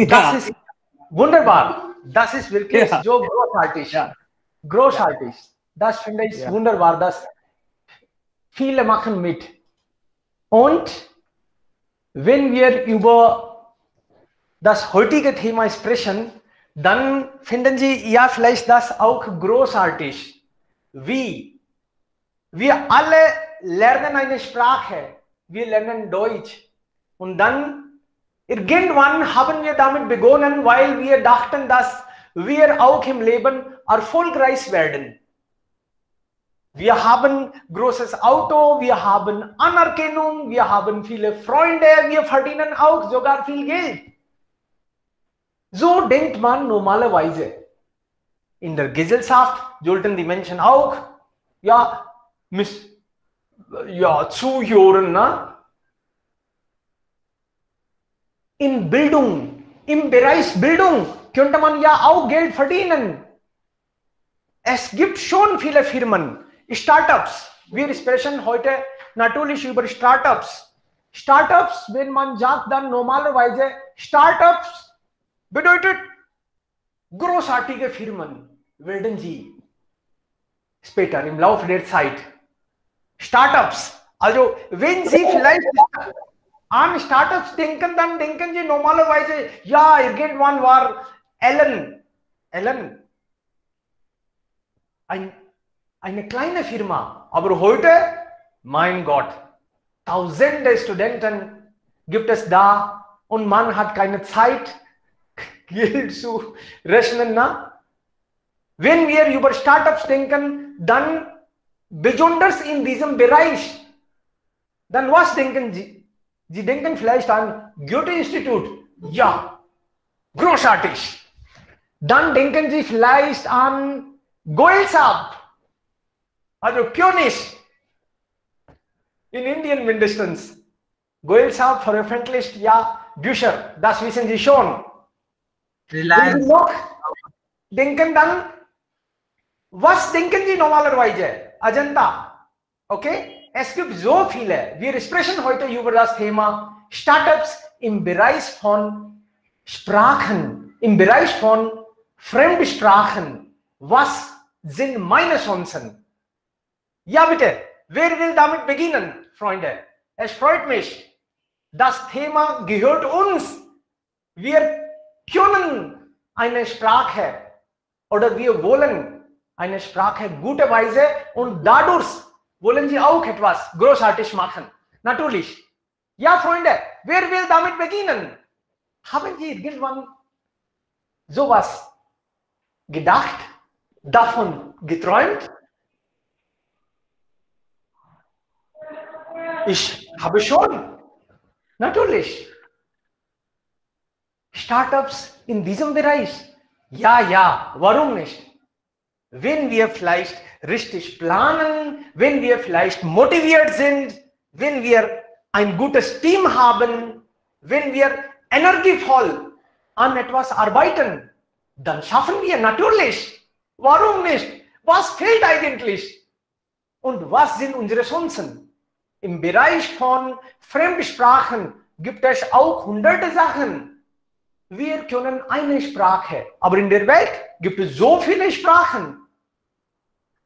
Das ist wunderbar. Das ist wirklich so großartig. Großartig. Das finde ich wunderbar. Das viele machen mit. Und wenn wir über das heutige Thema sprechen, dann finden Sie ja vielleicht das auch großartig. Wie? Wir alle lernen eine Sprache. Wir lernen Deutsch. Und dann irgendwann haben wir damit begonnen, weil wir dachten, dass wir auch im Leben erfolgreich werden. Wir haben großes Auto, wir haben Anerkennung, wir haben viele Freunde, wir verdienen auch sogar viel Geld. So denkt man normalerweise. In der Gesellschaft sollten die Menschen auch zuhören. Ne? In Bildung, im Bereich Bildung könnte man ja auch Geld verdienen. Es gibt schon viele Firmen, Startups. Wir sprechen heute natürlich über Startups. Startups, wenn man sagt, dann normalerweise Startups bedeutet großartige Firmen werden sie später im Laufe der Zeit. Startups, also wenn Sie vielleicht an Startups denken, dann denken Sie normalerweise, ja, irgendwann war Ellen, eine kleine Firma, aber heute, mein Gott, tausende Studenten gibt es da und man hat keine Zeit, Geld zu rechnen. Na? Wenn wir über Startups denken, dann besonders in diesem Bereich, dann was denken Sie? Sie denken vielleicht an Goethe-Institut. Ja, großartig. Dann denken Sie vielleicht an Goel Sahab, also Pioneers in Indien mindestens. Goel Sahab veröffentlicht ja Bücher, das wissen Sie schon. Wenn Sie noch denken, dann, was denken Sie normalerweise? Ajanta, okay? Es gibt so viele. Wir sprechen heute über das Thema Startups im Bereich von Sprachen, im Bereich von Fremdsprachen. Was sind meine Chancen? Ja, bitte. Wer will damit beginnen, Freunde? Es freut mich. Das Thema gehört uns. Wir können eine Sprache oder wir wollen eine Sprache gute Weise und dadurch wollen Sie auch etwas großartig machen. Natürlich. Ja, Freunde, wer will damit beginnen? Haben Sie irgendwann sowas gedacht, davon geträumt? Ich habe schon. Natürlich. Startups in diesem Bereich. Ja, warum nicht? Wenn wir vielleicht richtig planen, wenn wir vielleicht motiviert sind, wenn wir ein gutes Team haben, wenn wir energievoll an etwas arbeiten, dann schaffen wir natürlich. Warum nicht? Was fehlt eigentlich? Und was sind unsere Chancen? Im Bereich von Fremdsprachen gibt es auch hunderte Sachen. Wir können eine Sprache, aber in der Welt gibt es so viele Sprachen.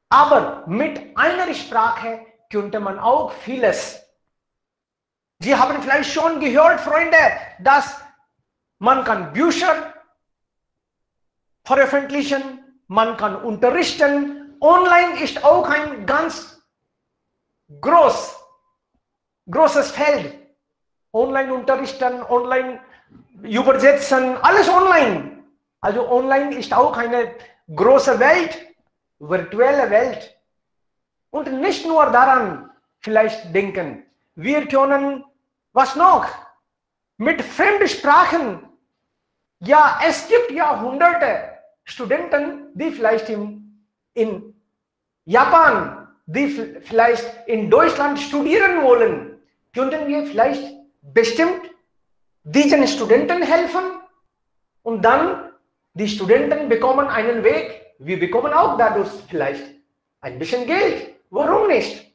Aber mit einer Sprache könnte man auch vieles. Sie haben vielleicht schon gehört, Freunde, dass man kann Bücher veröffentlichen, man kann unterrichten. Online ist auch ein ganz großes Feld. Online unterrichten, online übersetzen, alles online. Also online ist auch eine große Welt, virtuelle Welt. Und nicht nur daran vielleicht denken. Wir können, was noch? Mit Fremdsprachen. Ja, es gibt ja hunderte Studenten, die vielleicht in Japan, die vielleicht in Deutschland studieren wollen. Könnten wir vielleicht bestimmt diesen Studenten helfen? Und dann, die Studenten bekommen einen Weg. Wir bekommen auch dadurch vielleicht ein bisschen Geld. Warum nicht?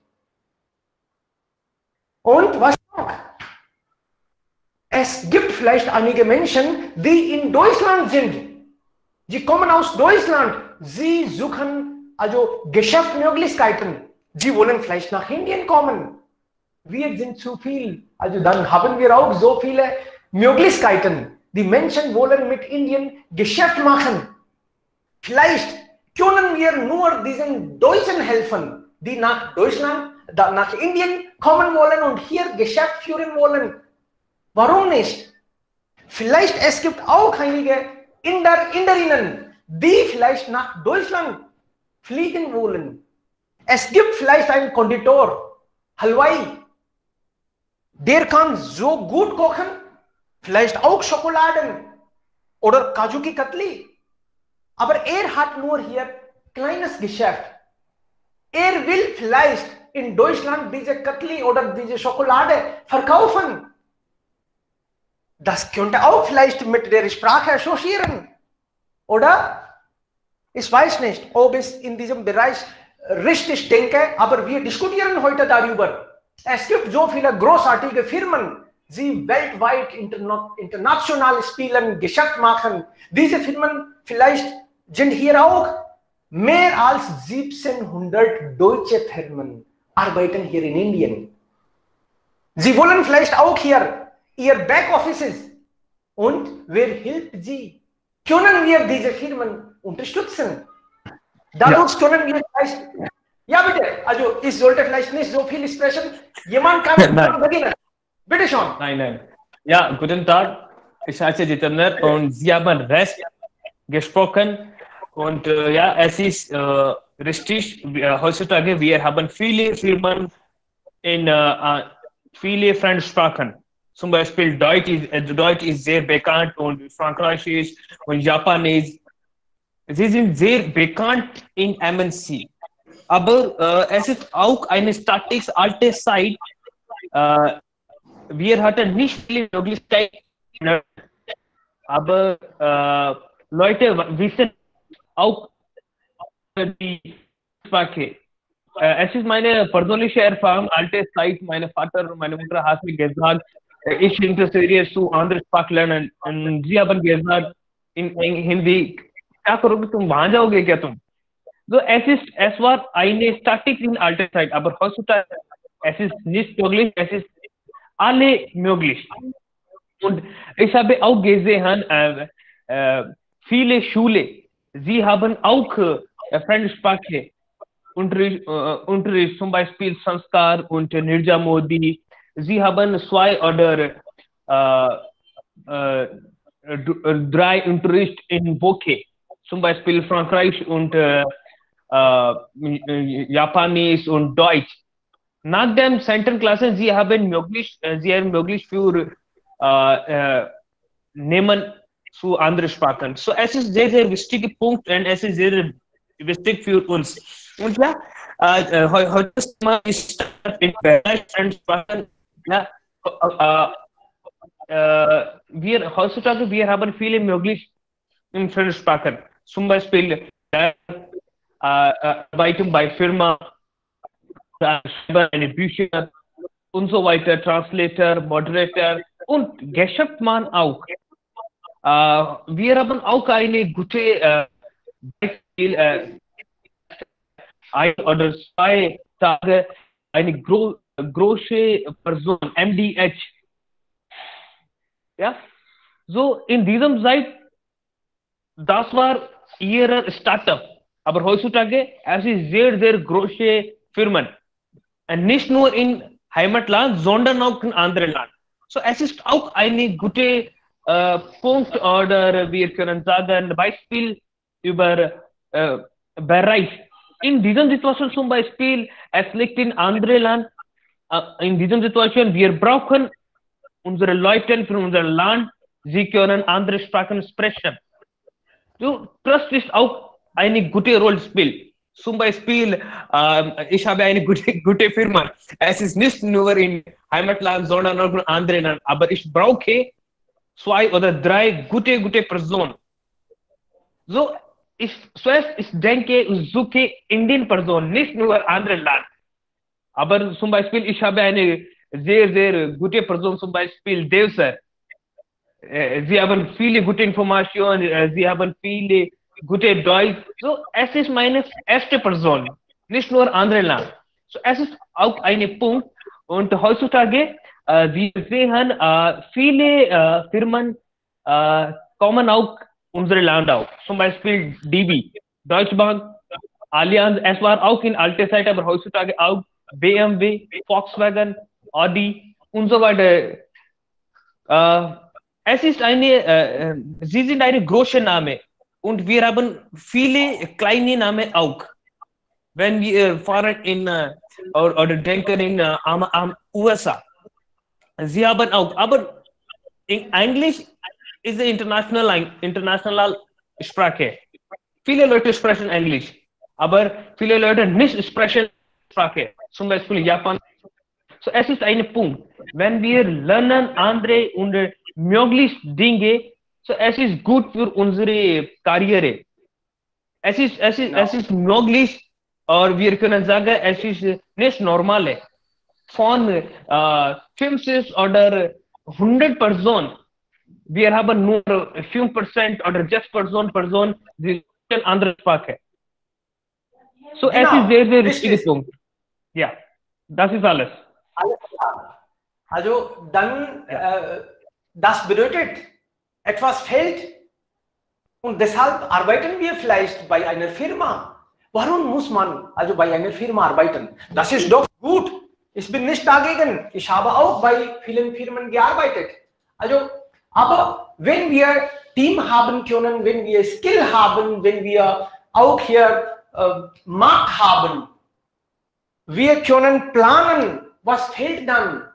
Und was noch? Es gibt vielleicht einige Menschen, die in Deutschland sind. Sie kommen aus Deutschland. Sie suchen also Geschäftsmöglichkeiten. Sie wollen vielleicht nach Indien kommen. Wir sind zu viel. Also dann haben wir auch so viele Möglichkeiten. Die Menschen wollen mit Indien Geschäft machen. Vielleicht können wir nur diesen Deutschen helfen, die nach Deutschland, nach Indien kommen wollen und hier Geschäft führen wollen. Warum nicht? Vielleicht es gibt auch einige Inderinnen, die vielleicht nach Deutschland fliegen wollen. Es gibt vielleicht einen Konditor, Halwai, der kann so gut kochen, vielleicht auch Schokoladen oder Kaju ki Katli. Aber hat nur hier kleines Geschäft. Will vielleicht in Deutschland diese Katli oder diese Schokolade verkaufen. Das könnte auch vielleicht mit der Sprache assoziieren. Oder? Ich weiß nicht, ob ich in diesem Bereich richtig denke, aber wir diskutieren heute darüber. Es gibt so viele großartige Firmen, die weltweit international spielen, Geschäft machen. Diese Firmen vielleicht sind hier auch. Mehr als 1700 deutsche Firmen arbeiten hier in Indien. Sie wollen vielleicht auch hier ihr Backoffices. Und wer hilft sie? Können wir diese Firmen unterstützen? Dadurch können wir vielleicht... Ja, bitte. Also, ich sollte vielleicht nicht so viel sprechen. Jemand kann beginnen. Bitte schon. Nein. Ja, guten Tag. Ich heiße Jitender und Sie haben recht gesprochen. Und ja, es ist richtig. Heutzutage, wir haben viele Firmen in viele Fremdsprachen. Zum Beispiel Deutsch ist sehr bekannt und Französisch und Japanisch. Sie sind sehr bekannt in MNC. Aber es ist auch eine statisch alte Zeit. Wir hatten nicht viele Möglichkeiten. Aber Leute wissen auch die Sprache. Es ist meine persönliche Erfahrung, alte Zeit, mein Vater und meine Mutter hat mir gesagt, ich interessiere zu anderen Sprachen lernen. Und sie haben gesagt in Hindi, क्या करोगे तुम वहां जाओगे क्या तुम? So, es war eine Statik in alter Zeit, aber heutzutage es ist nicht möglich, es ist alle möglich. Und ich habe auch gesehen, viele Schulen, sie haben auch Fremdsprache Unterricht, zum Beispiel Sanskar und Nirja Modi. Sie haben 2 oder 3 Unterricht in Woche, zum Beispiel Frankreich und Japanisch und Deutsch. Nach dem Center Klassen, sie haben möglich für nehmen zu anderen Sprachen. So, es ist sehr, sehr wichtiger Punkt und es ist sehr wichtig für uns. Und ja, heute ist mal in Fremdsprachen, ja, heutzutage, wir haben viele Möglichkeiten in Fremdsprachen. Zum Beispiel Arbeiten bei Firma, eine Bücher und so weiter, Translator, Moderator und Geschäftsmann auch. Wir haben auch eine gute Beispiel, 1 oder 2 Tage eine große Person, MDH. Ja, so in diesem Zeit, das war ihr Startup. Aber heutzutage, es ist sehr, sehr große Firmen. Und nicht nur in Heimatland, sondern auch in anderen Land. So, es ist auch eine gute Punkt oder wir können sagen, Beispiel über Bereich. In dieser Situation zum Beispiel, es liegt in anderen Land. In dieser Situation, wir brauchen unsere Leute von unserem Land, sie können andere Sprachen sprechen. So, Trust ist auch eine gute Rollenspiel. Zum Beispiel, ich habe eine gute Firma. Es ist nicht nur in Heimatland, sondern auch in anderen Ländern. Aber ich brauche 2 oder 3 gute Personen. So, ich denke, ich suche Indien-Personen, nicht nur anderen Land. Aber zum Beispiel, ich habe eine sehr, sehr gute Person, zum Beispiel Dev Sir. sie haben viele gute Informationen, sie haben viele gute Deutsch. So, es ist meine erste Person, nicht nur andere Land. So, es ist auch ein Punkt. Und heutzutage, wir sehen, viele Firmen kommen auch unsere Land auf. Zum Beispiel DB, Deutsche Bank, Allianz, es war auch in alter Zeit, aber heutzutage auch BMW, Volkswagen, Audi und so weiter. Es ist sie sind eine große Name und wir haben viele kleine Namen auch. Wenn wir fahren oder denken in USA, sie haben auch, aber in Englisch ist eine international Sprache. Viele Leute sprechen Englisch, aber viele Leute nicht sprechen Sprache. Zum Beispiel Japan. So, es ist ein Punkt. Wenn wir lernen andere und möglichst Dinge, so es ist gut für unsere Karriere. Es ist möglich, oder wir können sagen, es ist nicht normal. Von 50 oder 100 Personen, wir haben nur 5% oder 6% die sprechen andere Sprache. So, es ist sehr, sehr wichtiger Punkt. Ja, das ist alles. Alles klar. Also dann, das bedeutet, etwas fehlt und deshalb arbeiten wir vielleicht bei einer Firma. Warum muss man also bei einer Firma arbeiten? Das ist doch gut. Ich bin nicht dagegen. Ich habe auch bei vielen Firmen gearbeitet. Also, aber wenn wir Team haben können, wenn wir Skill haben, wenn wir auch hier Markt haben, wir können planen. Was fehlt dann?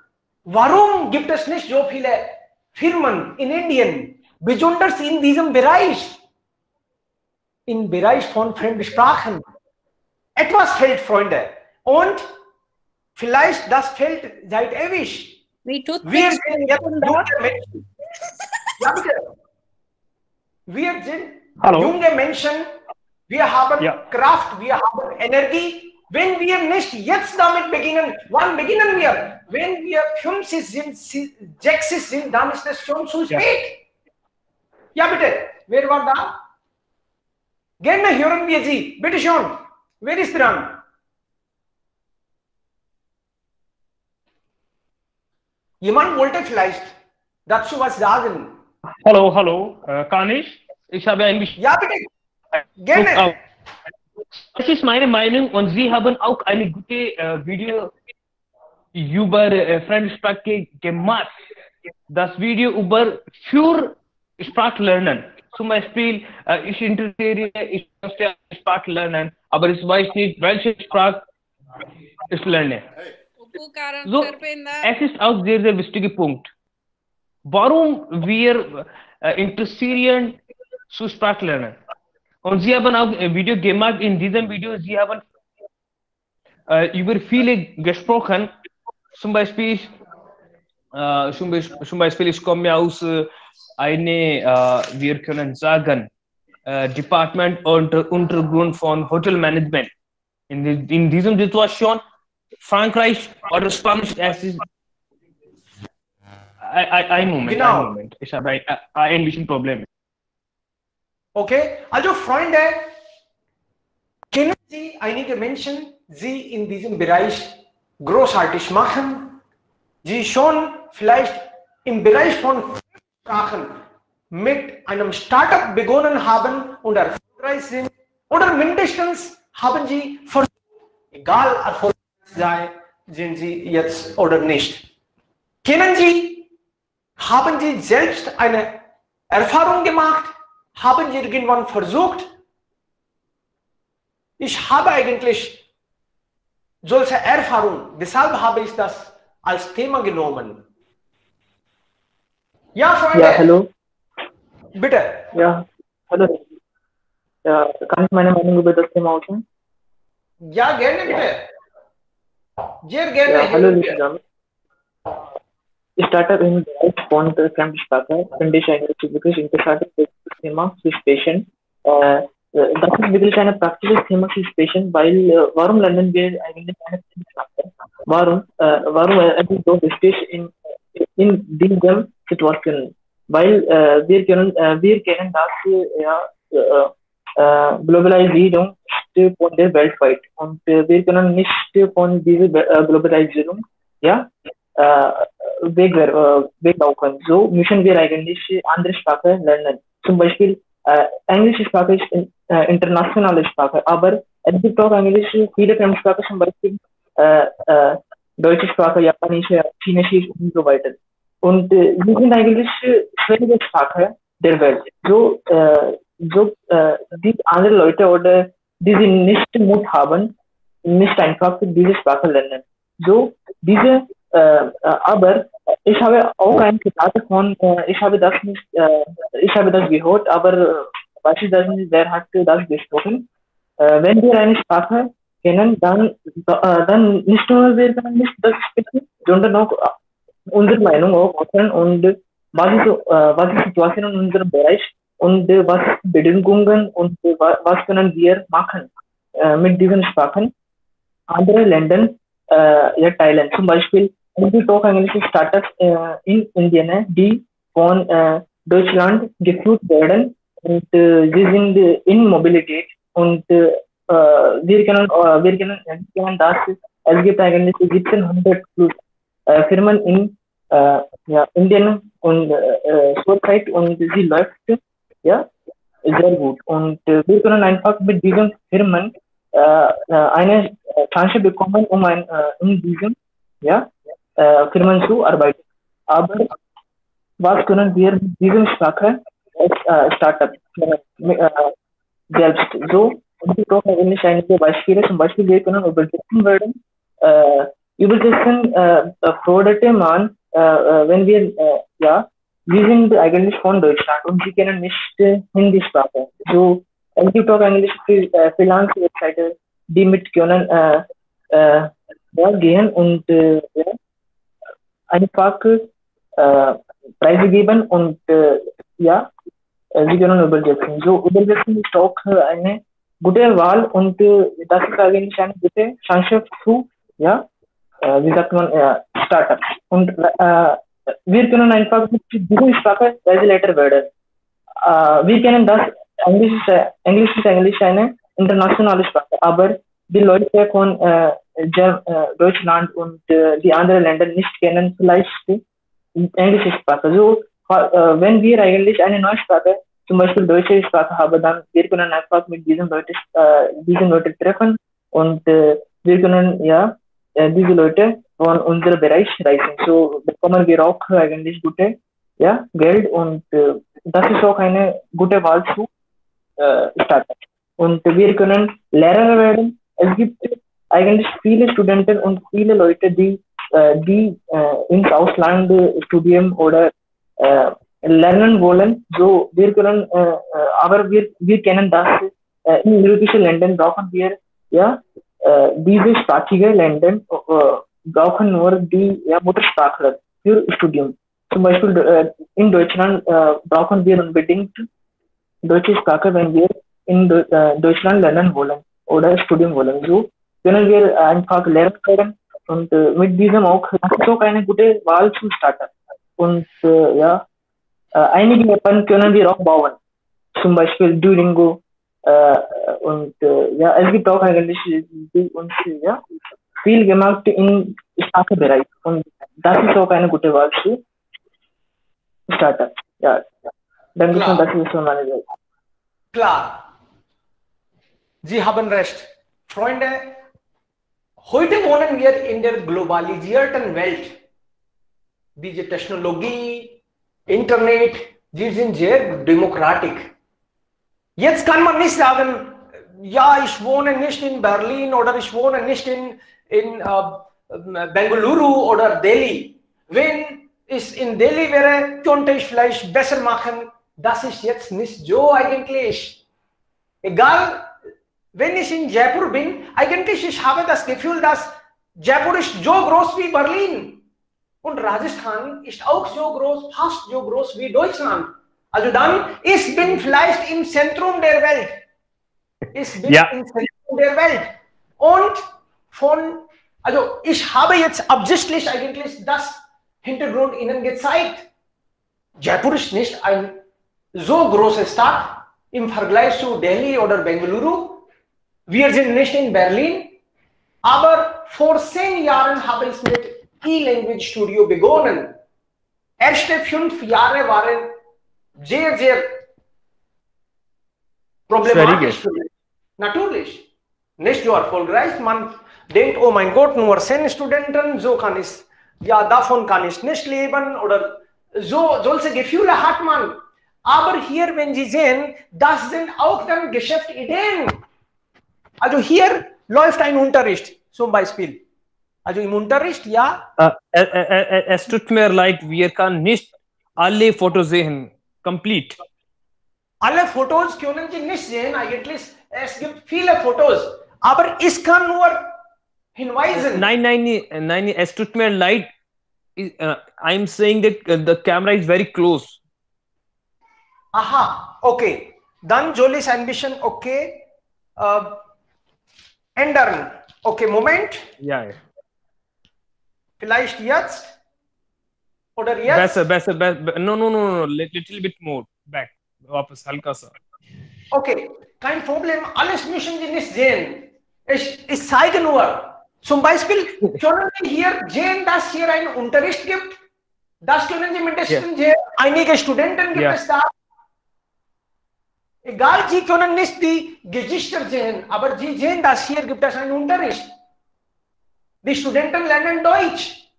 Warum gibt es nicht so viele Firmen in Indien, besonders in diesem Bereich, im Bereich von Fremdsprachen? Etwas fehlt, Freunde. Und vielleicht das fehlt seit ewig. Wir sind jetzt junge Menschen. Ja, bitte. Wir sind junge Menschen. Wir haben Kraft, wir haben Energie. Wenn wir nicht jetzt damit beginnen, wann beginnen wir? Wenn wir 50 sind, 60 sind, dann ist es schon zu spät. Ja, bitte. Wer war da? Gerne hören wir Sie. Bitte schon. Wer ist dran? Jemand wollte vielleicht dazu was sagen. Hallo, kann ich? Ich habe eigentlich... Ja, bitte. Gerne. Das ist meine Meinung und Sie haben auch eine gute Video über Fremdsprache gemacht. Das Video über für Sprachlernen. Zum Beispiel, ich möchte Sprache lernen, aber ich weiß nicht, welche Sprache ich lerne. So, es ist auch sehr, sehr wichtiger Punkt. Warum wir interessieren zu Sprache lernen? Und Sie haben auch ein Video gemacht. In diesem Video, Sie haben über viele gesprochen. Zum Beispiel, ich komme aus wir können sagen, Department und Untergrund von Hotelmanagement. In diesem Situation, Frankreich oder Spanisch, es ist ein Moment. Ich habe ein bisschen Problem. Okay, also Freunde, kennen Sie einige Menschen, die in diesem Bereich großartig machen, die schon vielleicht im Bereich von Sprachen mit einem Startup begonnen haben und erfolgreich sind, oder mindestens haben sie versucht, egal erfolgreich sind sie jetzt oder nicht. Kennen Sie, haben Sie selbst eine Erfahrung gemacht? Haben Sie irgendwann versucht? Ich habe eigentlich solche Erfahrungen, deshalb habe ich das als Thema genommen. Ja, Freunde. Ja, hallo. Bitte. Ja, hallo. Ja, kann ich meine Meinung über das Thema äußern? Ja, gerne, bitte. Sehr gerne. Ja, hallo, liebe Damen. Startup in von der Fremdsprache finde ich eigentlich wirklich interessantes Thema für Patient. Das ist wirklich ein praktisches Thema für Patient, weil warum lernen wir eigentlich eine Fremdsprache? Warum es ist so wichtig in dieser Situation? weil wir kennen das Globalisierung ist von der weltweit und wir können nicht von dieser Globalisierung ja weglaufen. So müssen wir eigentlich andere Sprache lernen. Zum Beispiel englische Sprache ist internationale Sprache, aber es gibt auch eigentlich viele Fremdsprachen, zum Beispiel deutsche Sprache, japanische, chinesische und so weiter. Und wir sind eigentlich schwierige Sprache der Welt. Die andere Leute oder die sie nicht Mut haben, nicht einfach diese Sprache lernen. So, aber ich habe auch ein Zitat von, ich habe das gehört, aber weiß ich das nicht, wer hat das gesprochen? Wenn wir eine Sprache kennen, dann nicht nur wir können nicht das sprechen, sondern auch unsere Meinung auch äußern und was ist Situation in unserem Bereich und was Bedingungen und was können wir machen mit diesen Sprachen andere Ländern teilen. Zum Beispiel, es gibt auch englische Startups in Indien, die von Deutschland geführt werden und sie sind in Mobilität und wir können das, es gibt eigentlich 1700 plus Firmen in Indien und zurzeit und sie läuft sehr gut und wir können einfach mit diesen Firmen eine Chance bekommen, in diesen Firmen zu arbeiten. Aber was können wir mit dieser Sprache als Startup selbst? So, und ich brauche eigentlich einige Beispiele. Zum Beispiel, wir können übersetzen werden. Übersetzen forderte man, wenn wir, wir sind eigentlich von Deutschland und sie kennen nicht Hindi-Sprache. So, es gibt auch eigentlich Freelance-Webseiten, die mit können gehen und einfach Preise geben und sie können übersetzen. So, übersetzen ist auch eine gute Wahl und das ist eigentlich eine gute Chance zu, wie sagt man, Startups. Und wir können einfach mit dieser Sprache Reiseleiter werden. Wir kennen das, Englisch ist eigentlich eine internationale Sprache, aber die Leute von Deutschland und die anderen Länder nicht kennen vielleicht die englische Sprache. So, wenn wir eigentlich eine neue Sprache, zum Beispiel deutsche Sprache haben, dann wir können einfach mit diesen Leuten treffen und wir können diese Leute von unserem Bereich reisen. So bekommen wir auch eigentlich gute Geld und das ist auch eine gute Wahl zu Startup. Und wir können Lehrer werden. Es gibt eigentlich viele Studenten und viele Leute, die ins Ausland studieren oder lernen wollen. So, wir können, aber wir kennen das, in europäischen Ländern brauchen wir, diese sprachige Länder brauchen nur die Muttersprachler für Studium. Zum Beispiel in Deutschland brauchen wir unbedingt deutsche Sprache, wenn wir in Deutschland lernen wollen oder studieren wollen. So können wir einfach lernen werden und mit diesem auch eine gute Wahl zu starten. Und einige Appen können wir auch bauen. Zum Beispiel Duolingo und es gibt auch eigentlich viel gemacht im Sprachbereich und das ist auch eine gute Wahl zu starten. Ja, danke schön, das ist schon meine Seite. Klar. Sie haben recht. Freunde, heute wohnen wir in der globalisierten Welt. Diese Technologie, Internet, die sind sehr demokratisch. Jetzt kann man nicht sagen, ja, ich wohne nicht in Berlin oder ich wohne nicht in Bengaluru oder Delhi. Wenn es in Delhi wäre, könnte ich vielleicht besser machen. Das ist jetzt nicht so eigentlich. Egal, wenn ich in Jaipur bin, eigentlich ich habe das Gefühl, dass Jaipur ist so groß wie Berlin. Und Rajasthan ist auch so groß, fast so groß wie Deutschland. Also dann, ich bin vielleicht im Zentrum der Welt. Ich bin im Zentrum der Welt. Und also ich habe jetzt absichtlich eigentlich das Hintergrund Ihnen gezeigt. Jaipur ist nicht ein so große Stadt im Vergleich zu Delhi oder Bengaluru. Wir sind nicht in Berlin, aber vor 10 Jahren habe ich mit E-Language Studio begonnen. Erste 5 Jahre waren sehr, sehr problematisch. Natürlich. Nicht so erfolgreich. Man denkt, oh mein Gott, nur 10 Studenten, so kann ich, ja, davon kann ich nicht leben oder so, solche Gefühle hat man. Aber hier, wenn Sie sehen, das sind auch dann Geschäftsideen. Also hier läuft ein Unterricht, zum Beispiel. Also im Unterricht, ja. Es tut mir leid, wir können nicht alle Fotos sehen, complete. Alle Fotos können Sie nicht sehen, eigentlich. Es gibt viele Fotos. Aber ich kann nur hinweisen. Nein, es tut mir leid. I'm saying that the camera is very close. Aha, okay. Dann soll ich ein bisschen, okay, ändern. Okay, Moment. Ja. Vielleicht jetzt? Oder jetzt? Besser. No. Little bit more. Back. वापस हल्का सा. Okay, kein Problem. Alles müssen Sie nicht sehen. Ich zeige nur. Zum Beispiel können Sie hier sehen, dass hier ein Unterricht gibt. Das können Sie mindestens sehen. Einige Studenten gibt es da. Egal, Sie können nicht die Gesichter sehen, aber Sie sehen, dass hier gibt es einen Unterricht. Die Studenten lernen Deutsch.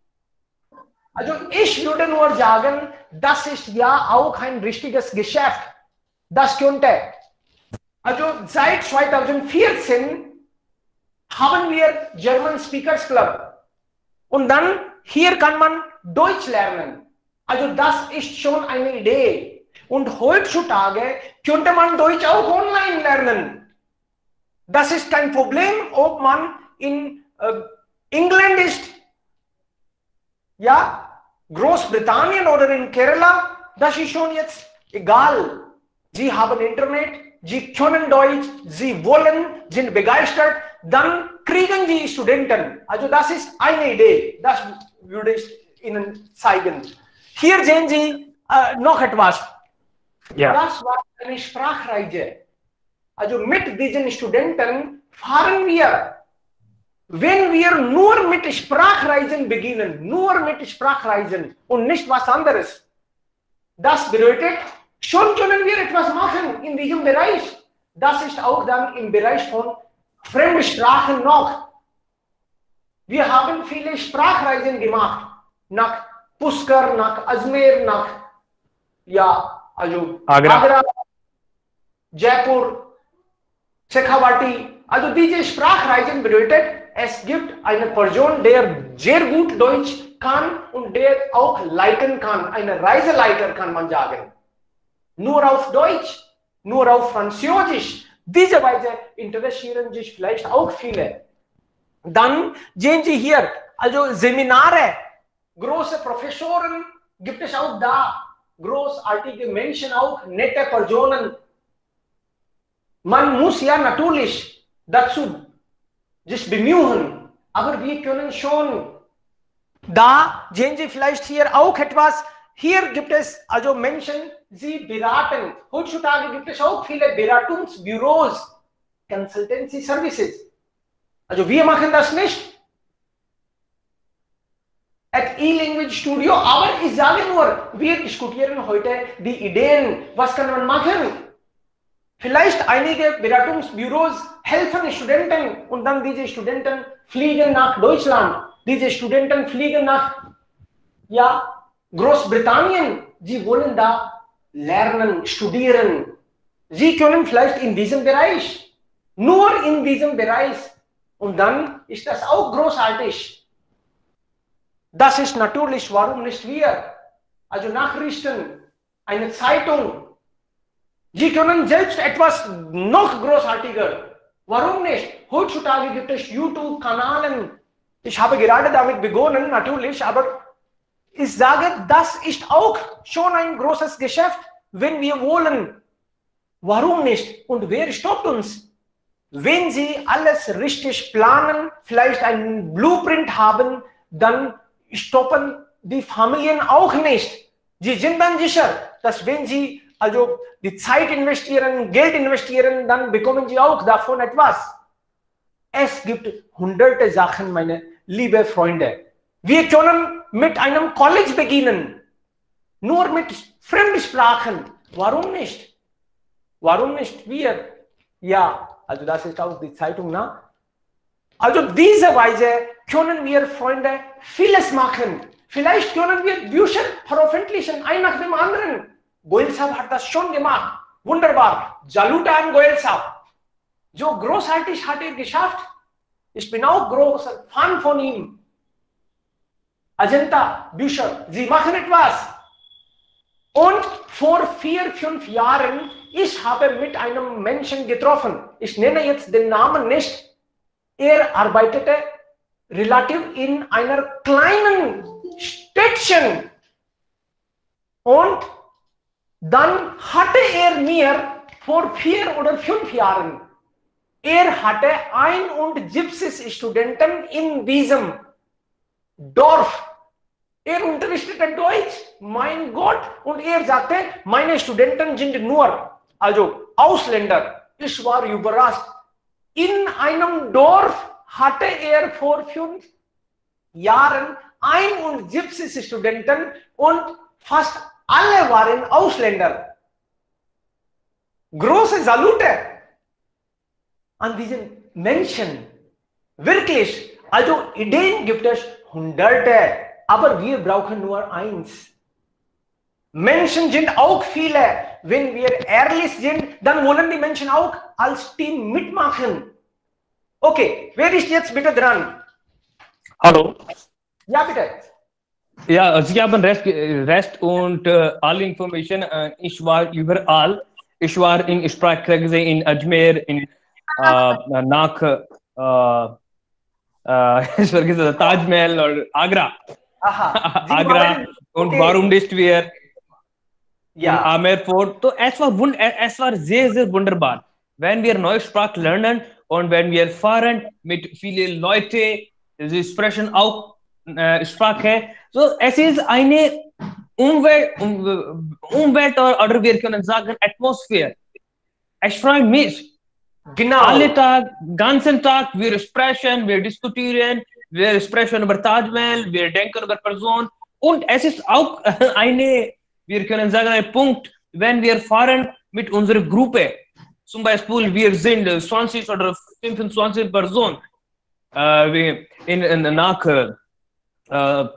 Also ich würde nur sagen, das ist ja auch ein richtiges Geschäft. Das könnte. Also seit 2014 haben wir German Speakers Club. Und dann hier kann man Deutsch lernen. Also das ist schon eine Idee. Und heutzutage könnte man Deutsch auch online lernen. Das ist kein Problem, ob man in England ist, ja, Großbritannien oder in Kerala. Das ist schon jetzt egal. Sie haben Internet, Sie können Deutsch, Sie wollen, sind begeistert, dann kriegen Sie Studenten. Also das ist eine Idee, das würde ich Ihnen zeigen. Hier sehen Sie noch etwas. Ja. Das war eine Sprachreise. Also mit diesen Studenten fahren wir. Wenn wir nur mit Sprachreisen beginnen, nur mit Sprachreisen und nicht was anderes, das bedeutet, schon können wir etwas machen in diesem Bereich. Das ist auch dann im Bereich von Fremdsprachen noch. Wir haben viele Sprachreisen gemacht. Nach Pushkar, nach Ajmer, nach, ja, also Agra, Jaipur, Shekhawati. Also diese Sprachreisen bedeutet, es gibt eine Person, der sehr gut Deutsch kann und der auch leiten kann. Eine Reiseleiter kann man sagen. Nur auf Deutsch, nur auf Französisch. Diese Weise interessieren sich vielleicht auch viele. Dann sehen Sie hier, also Seminare, große Professoren gibt es auch da. Großartige Menschen auch, nette Personen. Man muss ja natürlich dazu sich bemühen, aber wir können schon. Da sehen Sie vielleicht hier auch etwas. Hier gibt es also Menschen, sie beraten. Heutzutage gibt es auch viele Beratungsbüros, Consultancy Services. Also wir machen das nicht at E-Language Studio, aber ich sage nur, wir diskutieren heute die Ideen, was kann man machen. Vielleicht einige Beratungsbüros helfen Studenten und dann diese Studenten fliegen nach Deutschland. Diese Studenten fliegen nach, ja, Großbritannien. Sie wollen da lernen, studieren. Sie können vielleicht in diesem Bereich, nur in diesem Bereich. Und dann ist das auch großartig. Das ist natürlich, warum nicht wir? Also Nachrichten, eine Zeitung. Sie können selbst etwas noch großartiger. Warum nicht? Heutzutage gibt es YouTube-Kanäle. Ich habe gerade damit begonnen, natürlich, aber ich sage, das ist auch schon ein großes Geschäft, wenn wir wollen. Warum nicht? Und wer stoppt uns? Wenn Sie alles richtig planen, vielleicht einen Blueprint haben, dann stoppen die Familien auch nicht. Sie sind dann sicher, dass wenn Sie also die Zeit investieren, Geld investieren, dann bekommen Sie auch davon etwas. Es gibt hunderte Sachen, meine liebe Freunde. Wir können mit einem College beginnen, nur mit Fremdsprachen. Warum nicht? Warum nicht wir? Ja, also das ist auch die Zeitung, ne? Also diese Weise können wir, Freunde, vieles machen. Vielleicht können wir Bücher veröffentlichen, ein nach dem anderen. Goel Sahab hat das schon gemacht. Wunderbar. Jaluta an Goel Sahab. So großartig hat er geschafft. Ich bin auch großer Fan von ihm. Ajanta, Bücher, sie machen etwas. Und vor 4, 5 Jahren, ich habe mit einem Menschen getroffen. Ich nenne jetzt den Namen nicht. Er arbeitete relativ in einer kleinen Städtchen. Und dann hatte er mir vor 4 oder 5 Jahren, er hatte 71 Studenten in diesem Dorf. Er unterrichtete Deutsch, mein Gott, und er sagte, meine Studenten sind nur, also Ausländer. Ich war überrascht. In einem Dorf hatte er vor 5 Jahren 71 Studenten und fast alle waren Ausländer. Große Salute an diesen Menschen. Wirklich. Also Ideen gibt es hunderte, aber wir brauchen nur eins. Menschen sind auch viele. Wenn wir ehrlich sind, dann wollen die Menschen auch als Team mitmachen. Okay, wer ist jetzt bitte dran? Hallo. Ja, bitte. Ja, Sie haben Rest und alle Informationen. Ich war überall. Ich war in Sprachkurse in Ajmer, in nach ich vergesse Taj Mahal oder Agra. Aha. Agra und warum nicht wir ja. Amer Fort. So es war sehr, sehr wunderbar. Wenn wir neue Sprache lernen und wenn wir fahren mit vielen Leuten, sie sprechen auch Sprache. So es ist eine Umwelt oder wir können sagen Atmosphäre. Ich freue mich. Genau. Alle Tag, ganzen Tag, wir sprechen, wir diskutieren, wir sprechen über Taj Mahal, wir denken über Personen. Und es ist auch wir können sagen, ein Punkt, wenn wir fahren mit unserer Gruppe. Zum Beispiel, wir sind 20 oder 25 Personen nach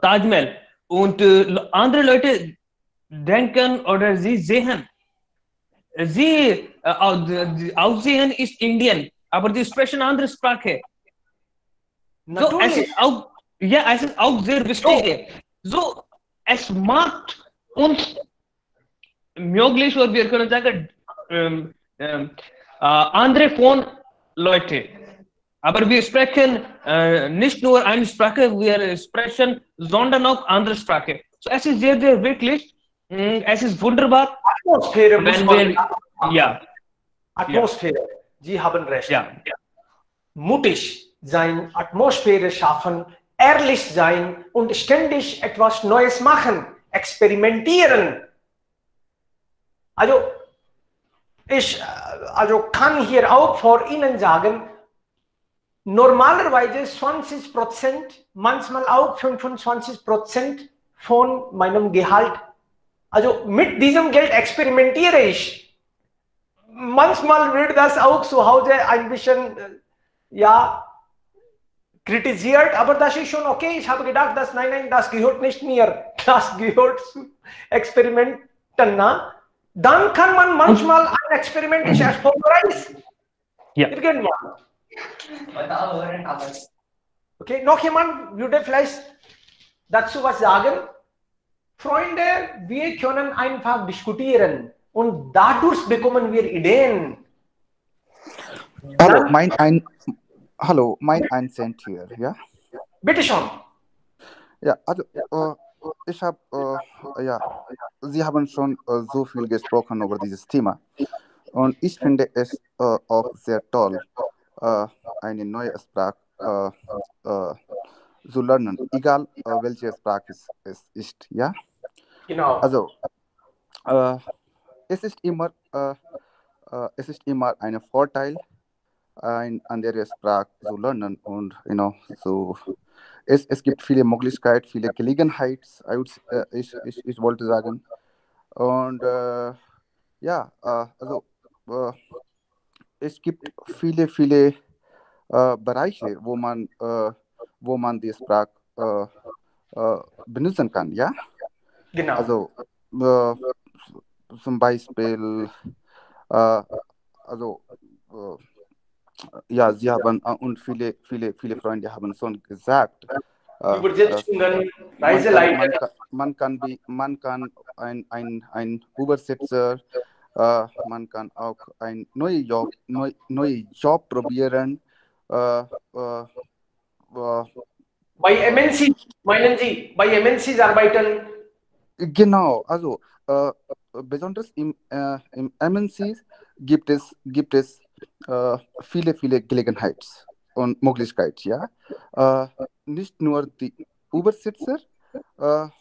Taj Mahal. Und andere Leute denken oder sie sehen, Aussehen ist Indien, aber die sprechen andere Sprache. So, es ist auch sehr wichtig. So, es macht uns möglich, oder wir können sagen, andere von Leute. Aber wir sprechen nicht nur eine Sprache, wir sprechen, sondern auch andere Sprache. So, es ist sehr, sehr wirklich. Es ist wunderbar. Atmosphäre muss man. Ja. Atmosphäre. Ja. Sie haben recht. Ja. Mutig sein, Atmosphäre schaffen, ehrlich sein und ständig etwas Neues machen, experimentieren. Also ich kann hier auch vor Ihnen sagen, normalerweise 20%, manchmal auch 25% von meinem Gehalt. Also mit diesem Geld experimentiere ich. Manchmal wird das auch zu Hause ein bisschen kritisiert, aber das ist schon okay. Ich habe gedacht, dass nein, das gehört nicht mir. Das gehört zu Experimenten. Na? Dann kann man manchmal ein Experiment ist erfolgreich. Ja. Irgendwann. Okay, noch jemand würde vielleicht dazu was sagen? Freunde, wir können einfach diskutieren und dadurch bekommen wir Ideen. Hallo, mein Eincent hier, ja? Bitte schon. Ja, also ich habe, Sie haben schon so viel gesprochen über dieses Thema und ich finde es auch sehr toll, eine neue Sprache zu lernen, egal welche Sprache es ist, ja? Genau. Also, es ist immer ein Vorteil, eine andere Sprache zu lernen und so es gibt viele Möglichkeiten, viele Gelegenheiten, ich wollte sagen. Und ja, also äh, es gibt viele Bereiche, wo man die Sprache benutzen kann, ja. Genau. Also äh, zum Beispiel, äh, also ja, Sie haben und viele Freunde haben schon gesagt, dass Übersetzungen, man kann, Reiseleiter. man kann ein Übersetzer, man kann auch ein neue Job probieren. Äh, äh, äh, Bei MNC, meinen Sie, bei MNCs arbeiten? genau, also besonders im MNCs gibt es viele Gelegenheiten und Möglichkeiten, ja. Nicht nur die Übersetzer,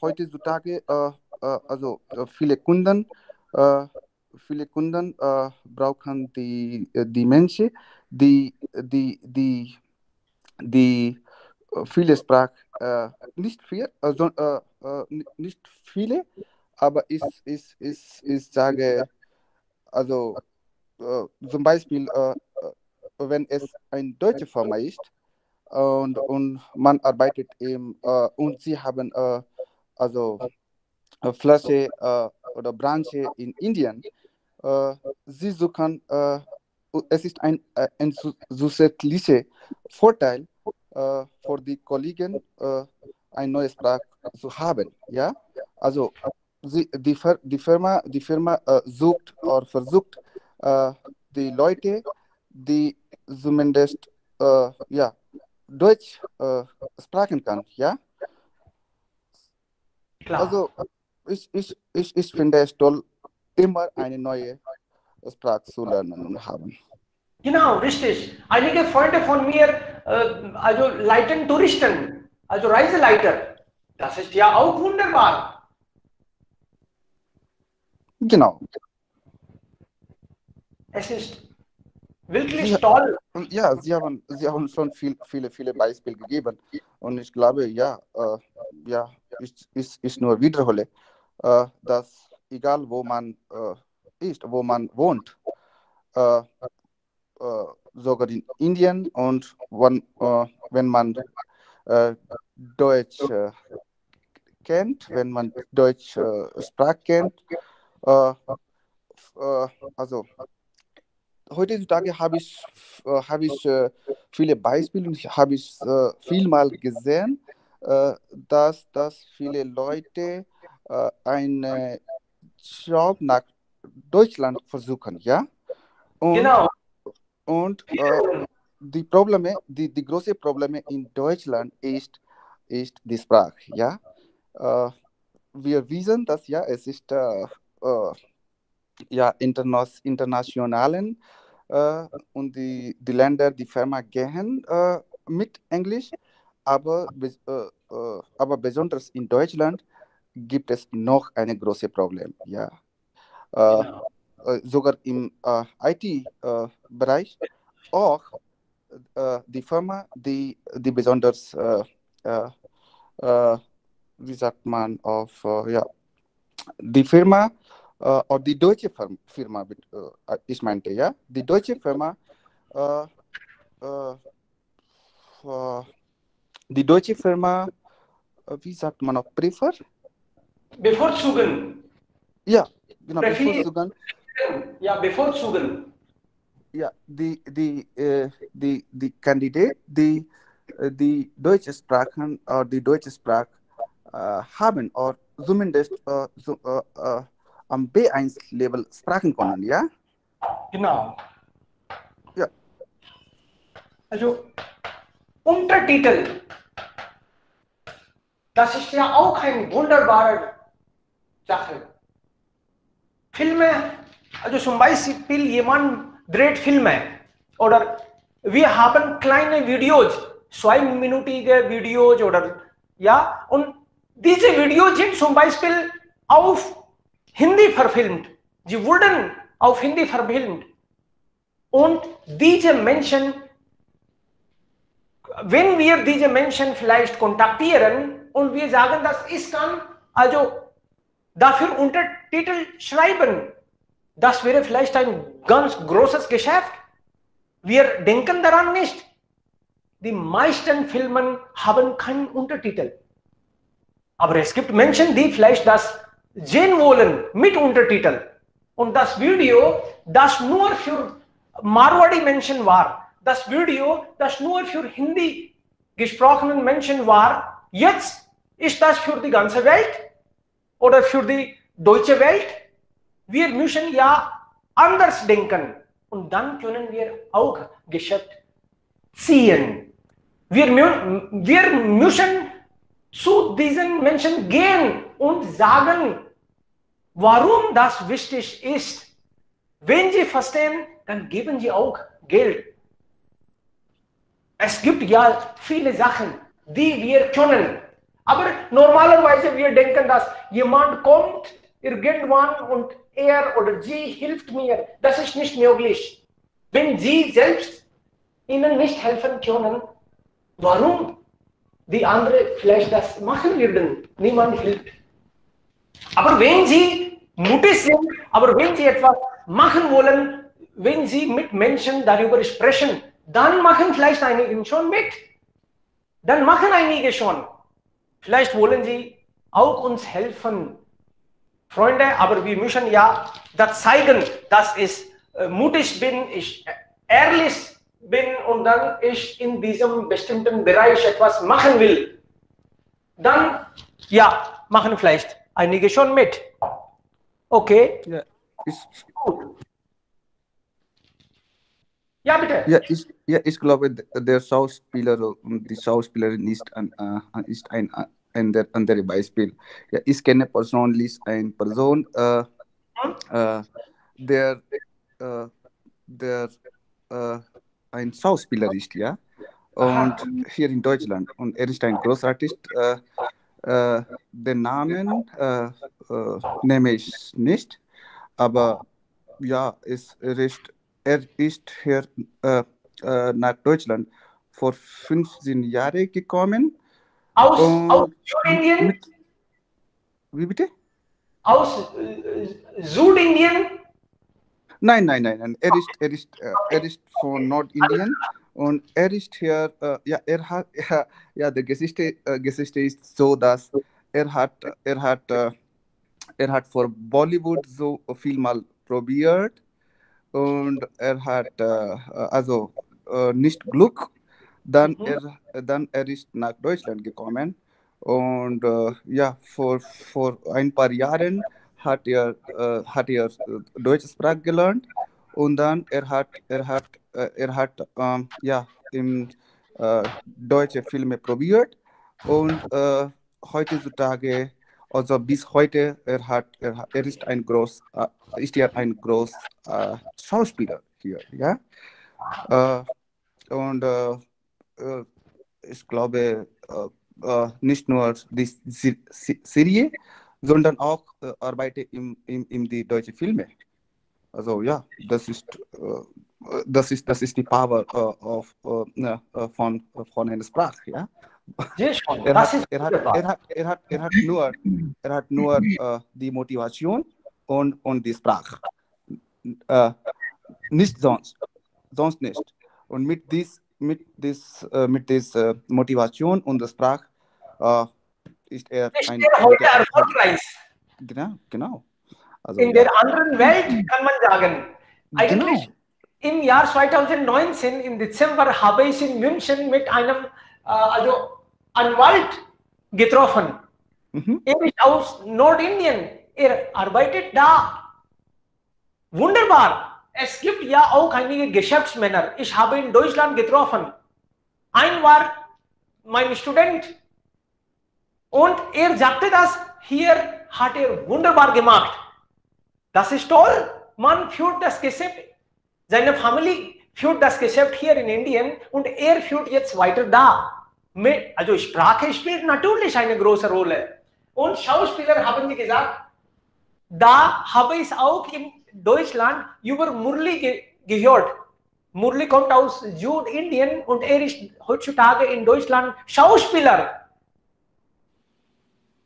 heutzutage, also äh, viele Kunden brauchen die Menschen, die viele Sprachen, nicht viel, nicht viele, aber ich sage, also zum Beispiel, wenn es eine deutsche Firma ist und man arbeitet und sie haben also Fläche oder Branche in Indien, äh, sie suchen, es ist ein zusätzlicher Vorteil für die Kollegen, eine neue Sprache zu haben. Ja? Also die Firma sucht oder versucht, äh, die Leute, die zumindest ja, Deutsch sprechen kann. Ja? Klar. Also ich finde es toll, immer eine neue Sprache zu lernen und haben. Genau, richtig. Einige Freunde von mir, also leiten Touristen, also Reiseleiter. Das ist ja auch wunderbar. Genau. Es ist wirklich Sie, toll. ja, Sie haben schon viele Beispiele gegeben. Und ich glaube, ja, ich nur wiederhole, dass egal wo man ist, wo man wohnt, äh, sogar in Indien und wenn man äh, Deutsch kennt, wenn man Deutsch Sprache kennt, äh, also heutzutage habe ich viele Beispiele und habe ich vielmal gesehen, dass viele Leute einen Job nach Deutschland versuchen, ja? Und, Genau. und die große Probleme in Deutschland ist die Sprache, ja? Äh, wir wissen, dass ja, es ist ja, internationalen und die Länder, die Firma gehen mit Englisch, aber besonders in Deutschland gibt es noch ein großes Problem. Ja. Äh, Genau. Sogar im IT-Bereich auch die Firma, die besonders, äh, äh, wie sagt man, ja, die Firma oder die deutsche Firma, ich meinte, ja, die deutsche Firma, äh, äh, äh, die deutsche Firma, wie sagt man auf Prefer? Bevorzugen. Ja, genau, Präferieren. bevorzugen. Ja, bevorzugen. Ja, die Kandidat, die deutsche Sprachen oder die deutsche Sprache haben oder zumindest am B1-Level sprechen können, ja? Genau. Ja. Also Untertitel, das ist ja auch eine wunderbare Sache. Filme, also zum Beispiel jemand dreht Filme oder wir haben kleine Videos, 2-minütige Videos oder ja, und diese Videos sind zum Beispiel auf Hindi verfilmt. Sie wurden auf Hindi verfilmt. Und diese Menschen, wenn wir diese Menschen vielleicht kontaktieren und wir sagen, dass ich kann also dafür Untertitel schreiben, das wäre vielleicht ein ganz großes Geschäft. Wir denken daran nicht. Die meisten Filme haben keinen Untertitel. Aber es gibt Menschen, die vielleicht das sehen wollen mit Untertitel. Und das Video, das nur für Marwadi Menschen war, das Video, das nur für Hindi gesprochenen Menschen war, jetzt ist das für die ganze Welt oder für die deutsche Welt. Wir müssen ja anders denken und dann können wir auch Geschäft ziehen. Wir müssen zu diesen Menschen gehen und sagen, warum das wichtig ist. Wenn sie verstehen, dann geben sie auch Geld. Es gibt ja viele Sachen, die wir können. Aber normalerweise wir denken, dass jemand kommt irgendwann und er oder sie hilft mir. Das ist nicht möglich. Wenn sie selbst ihnen nicht helfen können, warum die anderen vielleicht das machen würden? Niemand hilft. Aber wenn sie mutig sind, aber wenn sie etwas machen wollen, wenn sie mit Menschen darüber sprechen, dann machen vielleicht einige schon mit. Dann machen einige schon. Vielleicht wollen sie auch uns helfen. Freunde, aber wir müssen ja das zeigen, dass ich mutig bin, ich ehrlich bin und dann ich in diesem bestimmten Bereich etwas machen will. Dann, ja, machen vielleicht einige schon mit. Okay. Ja, Gut. Ja, bitte. ich glaube, der Schauspieler und die Schauspielerin ist ein andere Beispiel. Ja, ich kenne persönlich eine Person, der ein Schauspieler ist, ja, und hier in Deutschland. Und er ist ein Großartist. Den Namen nehme ich nicht, aber ja, er ist hier nach Deutschland vor 15 Jahren gekommen. Aus Südindien? Wie bitte? Aus Südindien? Nein. Er ist von Nordindien und er ist hier. Die Geschichte ist so, dass er hat für Bollywood so viel mal probiert und er hat nicht Glück. Dann er ist nach Deutschland gekommen und vor ein paar Jahren hat er deutsche Sprache gelernt und dann er hat im deutsche Filme probiert und heutzutage, also bis heute, er ist ein groß Schauspieler hier, ja. Ich glaube, nicht nur die Serie, sondern auch arbeite in die deutschen Filme. Also ja, das ist die Power von einer Sprache, ja. Er hat nur die Motivation und die Sprache, nicht sonst nicht. Und mit dieser Motivation und der Sprache ist er heute erfolgreich. Genau. Also, in der anderen Welt kann man sagen. Eigentlich im Jahr 2019 im Dezember habe ich in München mit einem Anwalt getroffen. Er ist aus Nordindien. Er arbeitet da. Wunderbar. Es gibt ja auch einige Geschäftsmänner. Ich habe in Deutschland getroffen. Ein war mein Student. Und er sagte, dass hier hat er wunderbar gemacht. Das ist toll. Man führt das Geschäft. Seine Familie führt das Geschäft hier in Indien und er führt jetzt weiter da. Also Sprache spielt natürlich eine große Rolle. Und Schauspieler haben sie gesagt, Da habe ich auch in Deutschland über Murli gehört. Murli kommt aus Südindien und ist heutzutage in Deutschland Schauspieler.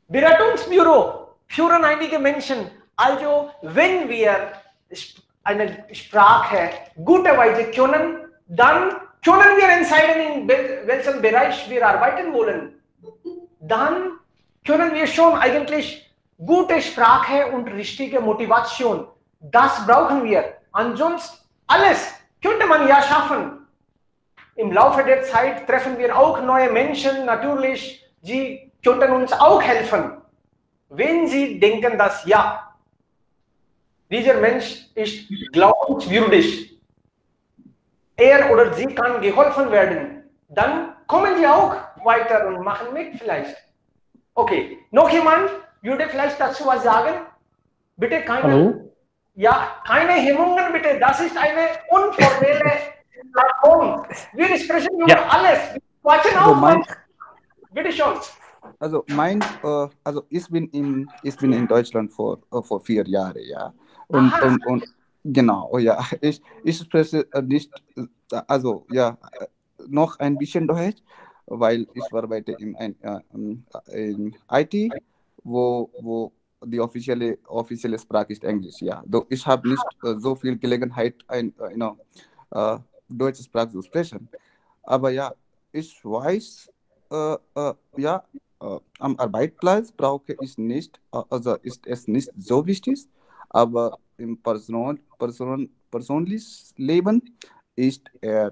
Beratungsbüro führen einige Menschen. Also, wenn wir eine Sprache guterweise können, dann können wir entscheiden, in welchem Bereich wir arbeiten wollen. Dann können wir schon eigentlich gute Sprache und richtige Motivation. Das brauchen wir. Ansonsten alles könnte man ja schaffen. Im Laufe der Zeit treffen wir auch neue Menschen. Natürlich, sie könnten uns auch helfen. Wenn sie denken, dass ja, dieser Mensch ist glaubenswürdig, er oder sie kann geholfen werden, dann kommen sie auch weiter und machen mit vielleicht. Okay, noch jemand würde vielleicht dazu was sagen? Bitte keine, ja, keine Hemmungen bitte, das ist eine unformelle Plattform. Wir sprechen über alles. Wir quatschen auch. Bitte schon. Also also ich bin in Deutschland vor 4 Jahren, ja. Und genau, ja, ich spreche nicht, also ja, noch ein bisschen Deutsch, weil ich arbeite in IT, wo die offizielle Sprache ist Englisch, ja. Doch ich habe nicht so viel Gelegenheit, deutsche Sprache zu sprechen. Aber ja, ich weiß, ja, am Arbeitsplatz brauche ich nicht, also ist es nicht so wichtig, aber im persönlichen Leben ist er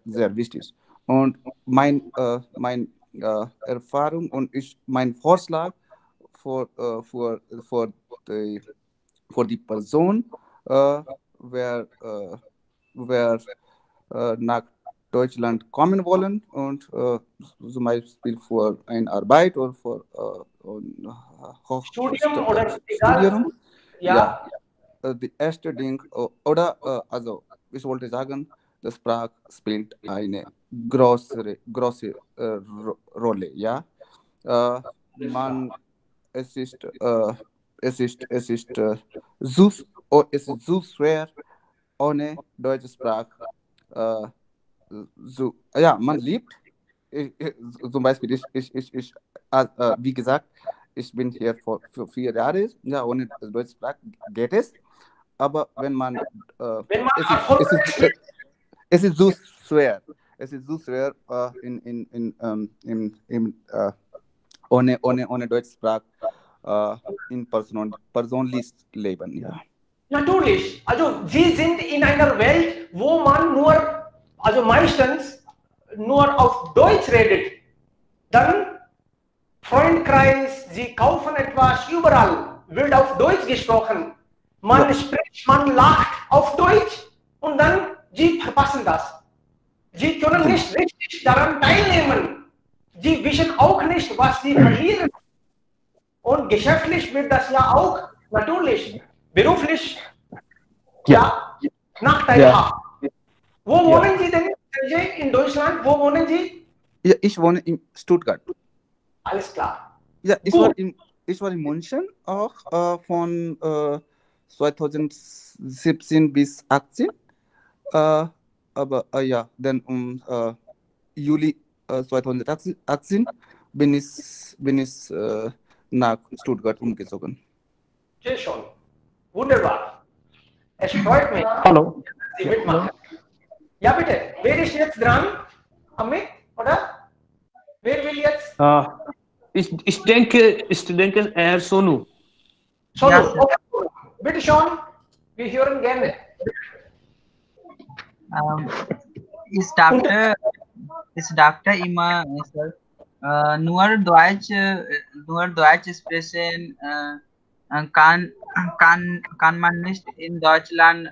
sehr wichtig. Und mein Erfahrung und mein Vorschlag für die Person, wer nach Deutschland kommen wollen und zum Beispiel für eine Arbeit oder für Studium oder Studium. Ja. Die erste Ding, oder also ich wollte sagen, das Sprache spielt eine große Rolle, ja. Es ist so schwer ohne deutsche Sprache. Ja, man liebt, zum Beispiel, wie gesagt, ich bin hier für 4 Jahre, ja, ohne deutsche Sprache geht es, aber wenn man, es ist so schwer, ohne deutsche Sprache in persönliches Leben, ja. Natürlich. Also Sie sind in einer Welt, wo man meistens nur auf Deutsch redet. Dann Freundkreis, Sie kaufen etwas, überall wird auf Deutsch gesprochen. Man spricht, man lacht auf Deutsch und dann Sie verpassen das. Sie können nicht richtig daran teilnehmen. Sie wissen auch nicht, was Sie verlieren. Und geschäftlich wird das ja auch natürlich. Beruflich, ja, Nachteile haben. Wo wohnen Sie denn in Deutschland? Wo wohnen Sie? Ja, ich wohne in Stuttgart. Alles klar. Ja, ich war in München auch von 2017 bis 2018. Aber ja, dann Juli 2018 bin ich nach Stuttgart umgezogen. Sehr schön. Wunderbar. Es freut mich, Hallo. dass Sie mitmachen. Ja, bitte. Wer ist jetzt dran? Amit, oder? Wer will jetzt? Ich denke, Sonu. Sonu, Ja. okay. Bitte schon. Wir hören gerne. Ist Dr. immer nur Deutsch sprechen kann man nicht in Deutschland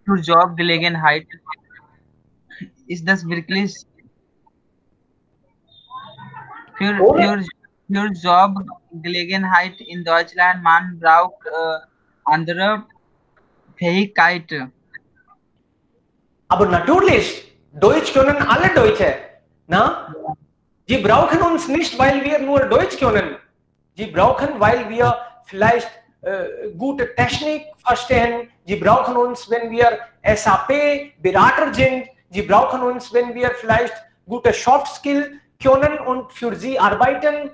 für Jobgelegenheit. Ist das wirklich für Jobgelegenheit in Deutschland? Man braucht andere Fähigkeiten. Aber natürlich, Deutsch können alle Deutsche. Na? Sie brauchen uns nicht, weil wir nur Deutsch können. Sie brauchen, weil wir vielleicht gute Technik verstehen. Sie brauchen uns, wenn wir SAP-Berater sind. Sie brauchen uns, wenn wir vielleicht gute Soft Skill können und für sie arbeiten.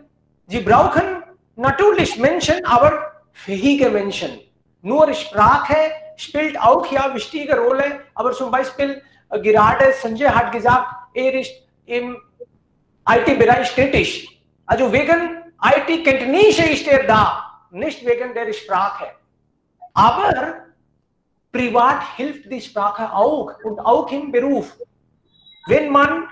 Sie brauchen natürlich Menschen, aber fähige Menschen. Nur Sprache spielt auch ja wichtige Rolle, aber zum Beispiel gerade Sanjay hat gesagt, ist im IT-Bereich tätig. Also wegen IT-Kenntnisse ist da, nicht wegen der Sprache. Aber privat hilft die Sprache auch und auch im Beruf. Wenn man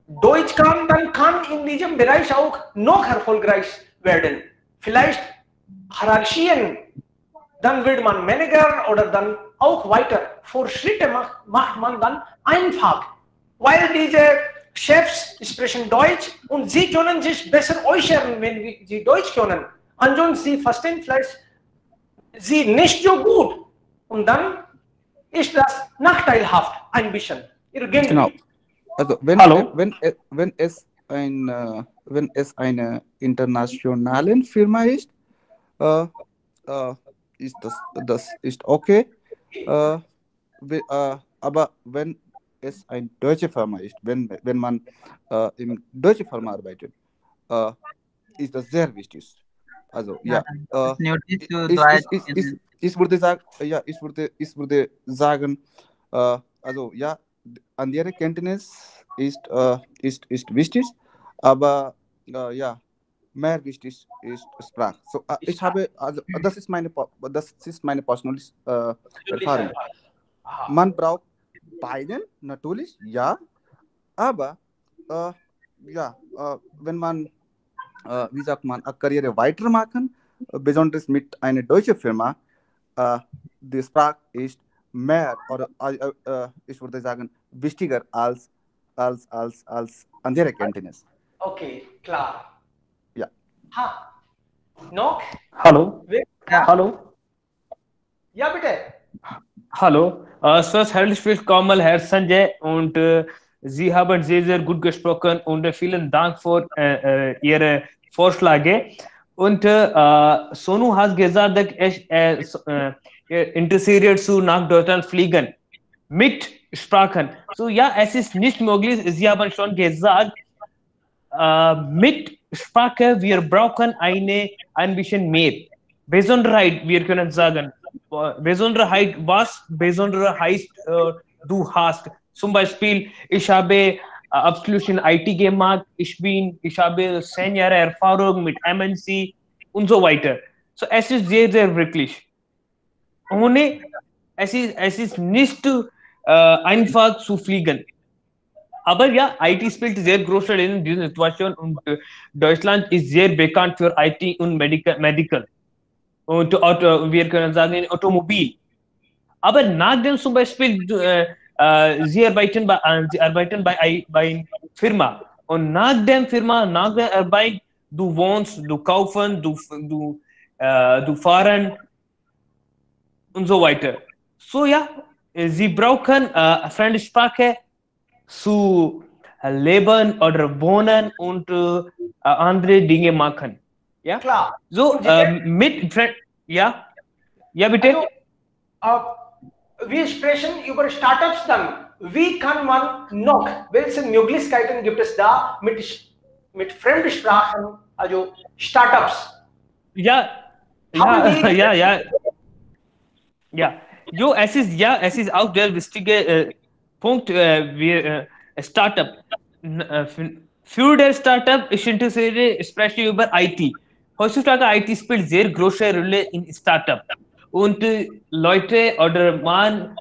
Deutsch kann, dann kann in diesem Bereich auch noch erfolgreich werden. Vielleicht Hierarchien, dann wird man Manager oder dann auch weiter. Fortschritte macht man dann einfach, weil diese Chefs sprechen Deutsch und sie können sich besser äußern, wenn sie Deutsch können. Ansonsten sie verstehen vielleicht sie nicht so gut und dann ist das nachteilhaft ein bisschen. Irgendwie. Genau. Also wenn es eine internationale Firma ist, ist das ist okay. Aber wenn es eine deutsche Firma ist, wenn man in deutsche Firma arbeitet, ist das sehr wichtig. Also ja, ich würde sagen, also ja, andere Kenntnis ist wichtig, aber ja, mehr wichtig ist Sprache. So, also das ist meine persönliche Erfahrung. Man braucht beiden natürlich, ja, aber ja, wenn man, wie sagt man, eine Karriere weitermachen, besonders mit einer deutschen Firma, die Sprache ist mehr oder ich würde sagen wichtiger als andere Kenntnis. Okay, klar. Ja. Ha. Noch? Hallo. Ja. Hallo. Ja, bitte. Hallo. Zuerst herzlich willkommen, Herr Sanjay, und Sie haben sehr, sehr gut gesprochen und vielen Dank für Ihre Vorschläge. Und Sonu hat gesagt, dass er interessiert zu nach Deutschland fliegen mit Sprachen. So ja, es ist nicht möglich. Sie haben schon gesagt, mit Sprache, wir brauchen ein bisschen mehr. Besonderheit, wir können sagen. Besonderheit, was Besonderheit heißt, du hast. Zum Beispiel, ich habe Abschluss in IT gemacht, ich habe 10 Jahre Erfahrung mit MNC und so weiter. So, es ist sehr, sehr wirklich. Es ist nicht einfach zu fliegen. Aber ja, IT spielt sehr große Rolle in dieser Situation und Deutschland ist sehr bekannt für IT und Medical. Und wir können sagen Automobil. Aber nach dem zum Beispiel, sie arbeiten bei einer Firma. Und nach der Arbeit, du wohnst, du kaufen, du fahren und so weiter. So ja, sie brauchen Fremdsprache zu leben oder wohnen und andere Dinge machen. Ja, klar. So ja, bitte. Also, wir sprechen über Startups dann. Wie kann man noch, welche Möglichkeiten gibt es da mit Fremdsprachen, also Startups? Ja. Jo, es ist auch der wichtige Punkt, wir Startup. Für der Startup, ich interessiere spreche über IT. Heutzutage IT spielt sehr große Rolle in Startup. Und Leute oder man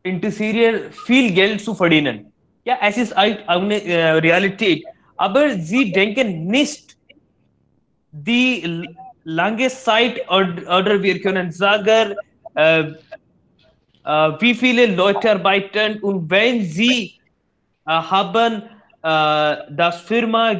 interessiert viel Geld zu verdienen. Ja, es ist eine Realität. Aber sie denken nicht die lange Zeit oder wir können sagen, wie viele Leute arbeiten und wenn sie haben das Firma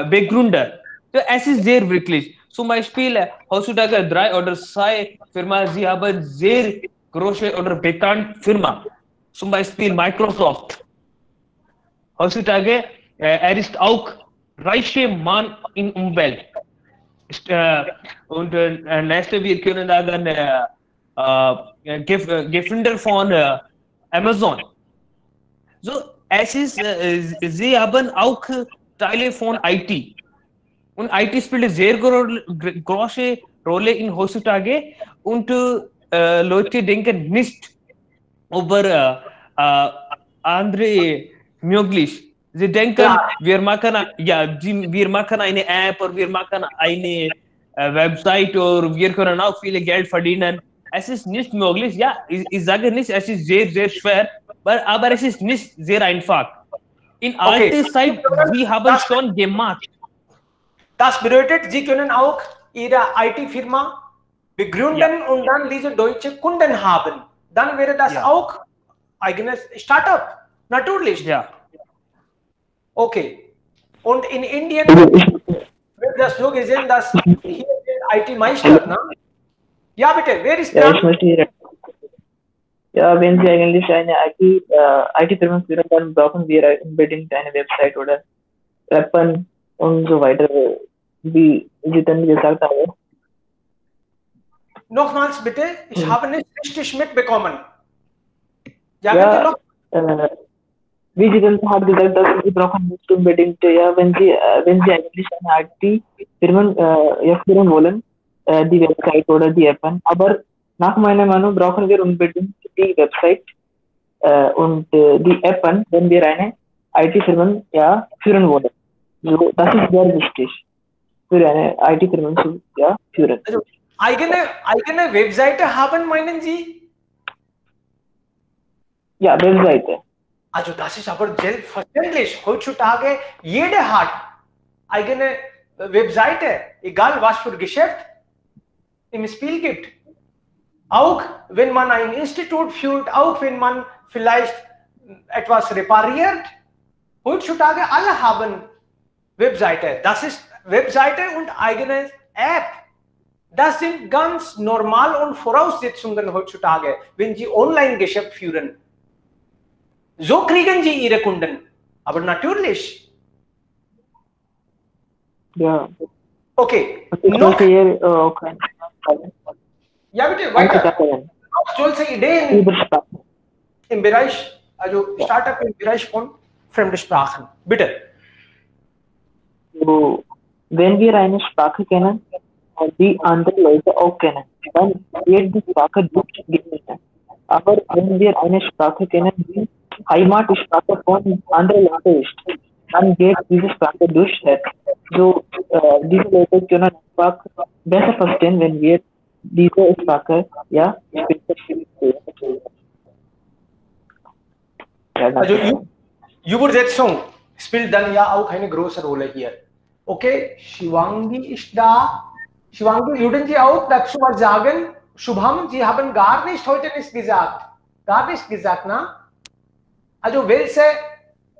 begründet. So, es ist sehr wirklich. Zum Beispiel heutzutage 3 oder 2 Firmen, sie haben sehr große oder bekannte Firma. Zum Beispiel Microsoft. Heutzutage ist auch reiche Mann in Umwelt. Und nächste wir können sagen Gefunder von Amazon. So, es ist, sie haben auch Teile von IT. Und IT spielt eine sehr große Rolle in heutzutage. Und Leute denken nicht über andere möglich. Sie denken, Ja. wir machen eine App oder wir machen eine Website oder wir können auch viele Geld verdienen. Es ist nicht möglich. Ja, ich sage nicht, es ist sehr, sehr schwer, aber es ist nicht sehr einfach. In alter Zeit, sie haben schon gemacht. Das bedeutet, Sie können auch Ihre IT-Firma begründen und dann diese deutsche Kunden haben. Dann wäre das auch eigenes Startup. Natürlich. Ja. Okay. Und in Indien wird das so gesehen, dass hier IT-Meister, ne? Ja, bitte, wer ist Ja, dran? ich möchte hier. Ja, wenn Sie eigentlich eine IT-Firma führen, dann brauchen wir unbedingt eine Website oder Appen und so weiter, wie Sie dann gesagt haben. Nochmals bitte, ich habe nicht richtig mitbekommen. Sagen Ja, Sie noch? wie Sie dann haben gesagt, dass Sie brauchen nicht unbedingt, ja, wenn Sie eigentlich eine IT-Firma führen wollen, die Website oder die Appen, aber nach meiner Meinung brauchen wir unbedingt die Website und die Appen, wenn wir eine IT-Firma führen wollen. So, das ist sehr wichtig für eine IT-Firma zu führen. Also, eigene Webseite haben, meinen Sie? Ja, Webseite. Also das ist aber selbstverständlich. Heutzutage jeder hat eigene Webseite, egal was für Geschäft im Spiel gibt. Auch wenn man ein Institut führt, auch wenn man vielleicht etwas repariert. Heutzutage alle haben Webseite. Das ist Webseite und eigene App. Das sind ganz normal und Voraussetzungen heutzutage, wenn Sie Online-Geschäft führen. So kriegen Sie Ihre Kunden. Aber natürlich. Ja. Okay. Ich möchte hier Ja, bitte, weiter. Solche Ideen über Sprache. im Bereich, also Startup im Bereich von fremden Sprachen. Bitte. So, wenn wir eine Sprache kennen und die andere Leute auch kennen, dann wird die Sprache durchgehen. Aber wenn wir eine Sprache kennen, die Heimatsprache von anderen Leuten ist, dann geht diese Sprache durch. So, diese Leute können einfach besser verstehen, wenn wir diese Sprache Also Übersetzung spielt dann ja auch eine große Rolle hier. Okay, Shivangi ist da. Shivangi, würden Sie auch dazu was sagen? Shubham, Sie haben gar nicht heute nicht gesagt. Gar nicht gesagt, ne? Also welche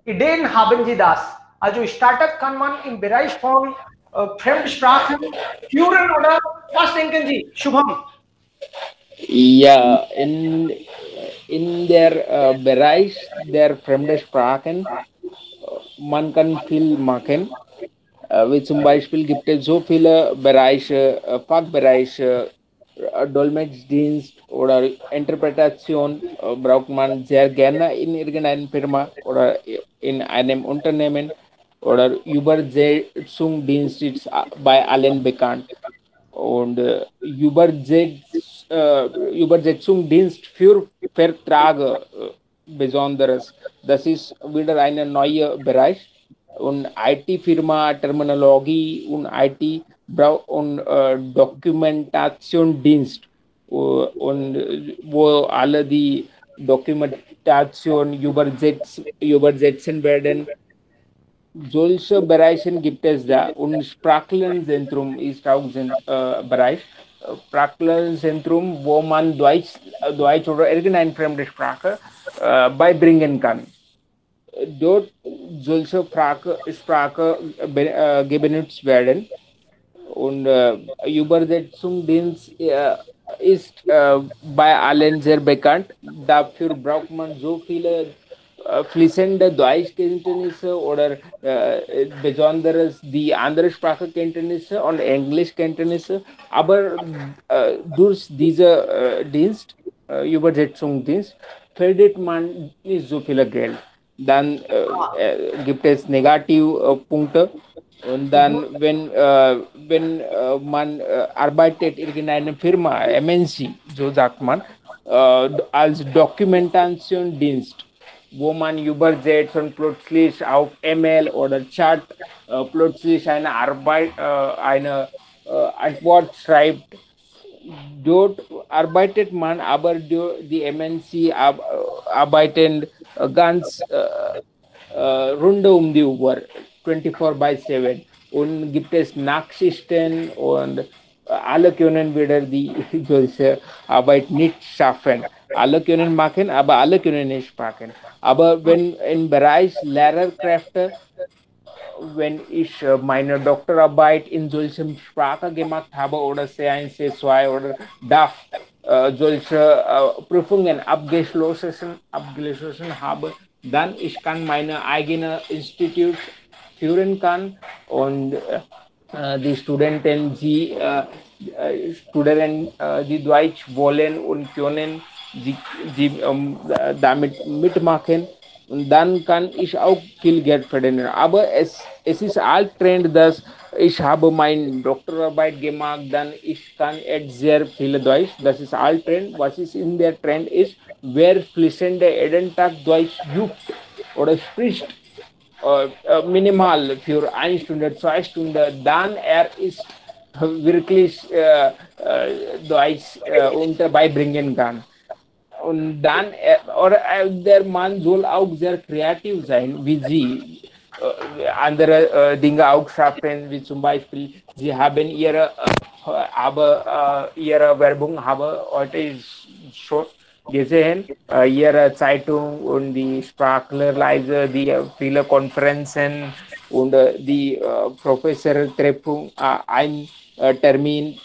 Ideen haben Sie das? Also Startup kann man im Bereich von Fremdsprachen führen oder was denken Sie? Shubham? Ja, in der Bereich der Fremdsprachen, man kann viel machen. Wie zum Beispiel gibt es so viele Bereiche, Fachbereiche, Dolmetschdienst oder Interpretation braucht man sehr gerne in irgendeiner Firma oder in einem Unternehmen oder Übersetzungsdienst ist bei allen bekannt. Und Übersetzungsdienst für Verträge besonders, das ist wieder ein neuer Bereich. Und IT-Firma, Terminologie und IT und Dokumentationsdienst und wo alle die Dokumentation übersetzen werden. Solche Bereiche gibt es da und Sprachlernzentrum ist auch ein Bereich. Sprachlernzentrum, wo man Deutsch oder irgendeine fremde Sprache beibringen kann. Dort solche Sprache benutzt werden und Übersetzungsdienst ist bei allen sehr bekannt. Dafür braucht man so viele fließende Deutschkenntnisse oder besonders die andere Sprachkenntnisse und Englischkenntnisse, aber durch diese Dienst, Übersetzungsdienst, verdient man nicht so viel Geld. Dann gibt es Negativpunkte. Und dann, wenn man arbeitet in irgendeiner Firma, MNC, so sagt man, als Dokumentationsdienst, wo man übersetzt und plötzlich auf E-Mail oder Chat plötzlich eine Antwort schreibt. Dort arbeitet man, aber die MNC arbeiten ganz rund um die Uhr, 24/7. Und gibt es Nachtschichten und alle können wieder die solche Arbeit nicht schaffen. Alle können machen, aber alle können nicht machen. Aber wenn im Bereich Lehrerkräfte, wenn ich meine Doktorarbeit in solchen Sprache gemacht habe oder C1, C2 oder DAF solche Prüfungen abgeschlossen habe, dann ich kann meine eigene Institut führen kann und die Studenten, die Deutsch wollen und können, die damit mitmachen. Und dann kann ich auch viel Geld verdienen. Aber es ist Alttrend, dass ich habe meine Doktorarbeit gemacht, dann ich kann jetzt sehr viel Deutsch. Das ist Alttrend. Was ist in der Trend ist, wer fließend jeden Tag Deutsch übt oder spricht, minimal für 1 Stunde, 2 Stunden, dann ist wirklich Deutsch beibringen kann. Und dann, der Mann soll auch sehr kreativ sein, wie Sie. Andere Dinge auch schaffen, wie zum Beispiel, Sie haben Ihre Werbung, habe heute schon gesehen, Ihre Zeitung und die Sprachlerleise, die viele Konferenzen und die Professortreffen, ein Termin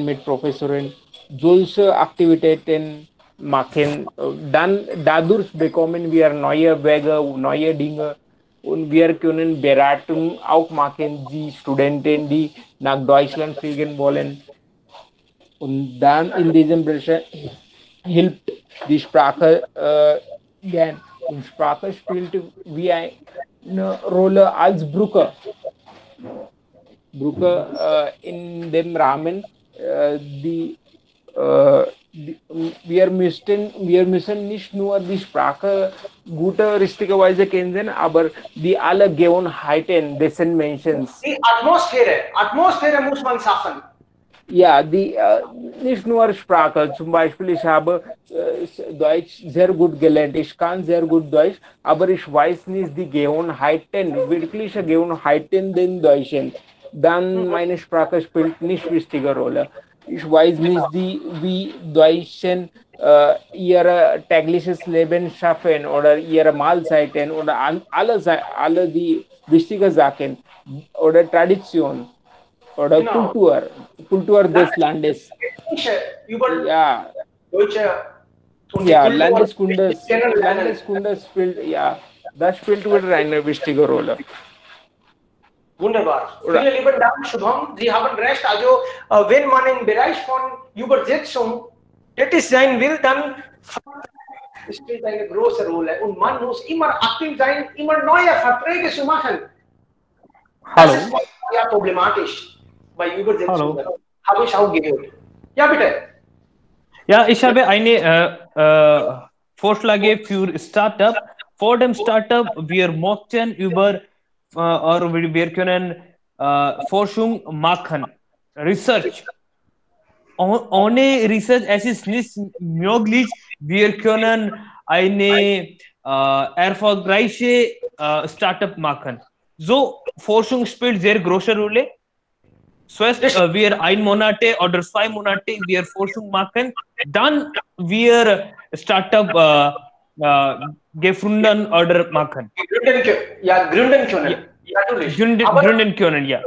mit Professoren, solche Aktivitäten machen. Dann dadurch bekommen wir neue Wege, neue Dinge und wir können Beratung auch machen, die Studenten, die nach Deutschland fliegen wollen. Und dann in diesem Bereich hilft die Sprache gern. Und Sprache spielt wie eine Rolle als Brücke. In dem Rahmen, wir müssen nicht nur die Sprache richtigerweise kennen, aber die alle Gewohnheiten dessen Menschen. Die Atmosphäre muss man schaffen. Ja, nicht nur Sprache. Zum Beispiel, ich habe Deutsch sehr gut gelernt. Ich kann sehr gut Deutsch, aber ich weiß nicht die Gewohnheiten, wirkliche Gewohnheiten den Deutschen. Dann meine Sprache spielt nicht wichtige Rolle. Ich weiß nicht, wie Deutschen ihr tägliches Leben schaffen oder ihre Mahlzeiten oder alle die wichtigen Sachen oder Tradition oder Kultur des Landes. Ja, Landeskunde spielt, das spielt wieder eine wichtige Rolle. Wunderbar. Vielen lieben Dank, Shubham. Sie haben recht. Also, wenn man im Bereich von Übersetzung tätig sein will, dann spielt eine große Rolle. Und man muss immer aktiv sein, immer neue Verträge zu machen. Hallo. Das ist ja problematisch bei Übersetzung. Hallo. Habe ich auch gehört. Ja, bitte. Ja, ich habe eine Vorschläge für Startup. Vor dem Startup, wir möchten wir können Forschung machen, Research. Ohne Research es ist nicht möglich, wir können eine erfolgreiche Startup machen. So, Forschung spielt sehr große Rolle. Zuerst wir 1 Monat oder 2 Monate wir Forschung machen, dann wir Startup gefunden oder machen. Gründen können. Ja, natürlich. Gründen können, ja.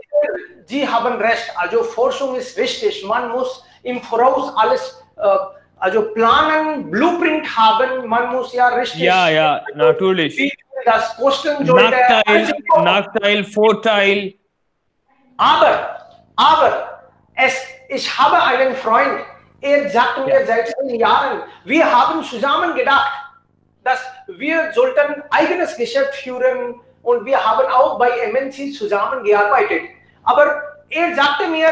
Sie haben recht. Also Forschung ist wichtig. Man muss im Voraus also planen, Blueprint haben, man muss ja richtig. Ja, natürlich. Das posten sollte. Nachteil, Vorteil. Aber ich habe einen Freund, er sagt mir seit 10 Jahren, wir haben zusammen gedacht, dass wir sollten eigenes Geschäft führen und wir haben auch bei MNC zusammengearbeitet. Aber er sagte mir,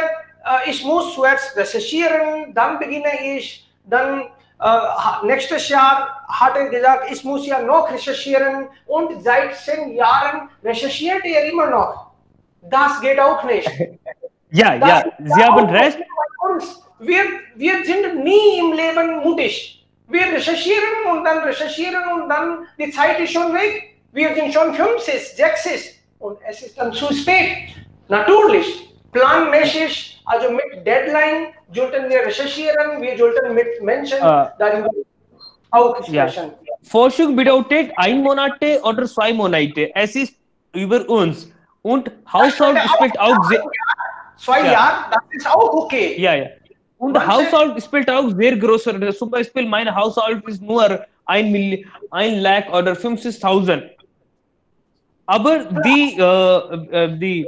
ich muss zuerst recherchieren, dann beginne ich, dann nächstes Jahr hat er gesagt, ich muss ja noch recherchieren und seit 10 Jahren recherchiert er immer noch. Das geht auch nicht. Ja, Sie haben recht. Wir sind nie im Leben mutig. Wir recherchieren und dann die Zeit ist schon weg. Wir sind schon 50, 60 und es ist dann zu spät. Natürlich, planmäßig, also mit Deadline sollten wir recherchieren, wir sollten mit Menschen darüber auch sprechen. Forschung bedeutet 1 Monate oder 2 Monate. Es ist über uns. Und Haushalt spielt auch sehr... 2 Jahre, das ist auch okay. Ja. Und Haushalt spielt auch sehr große Rolle. Zum Beispiel mein Haushalt ist nur 1 Lakh oder 50.000. Aber die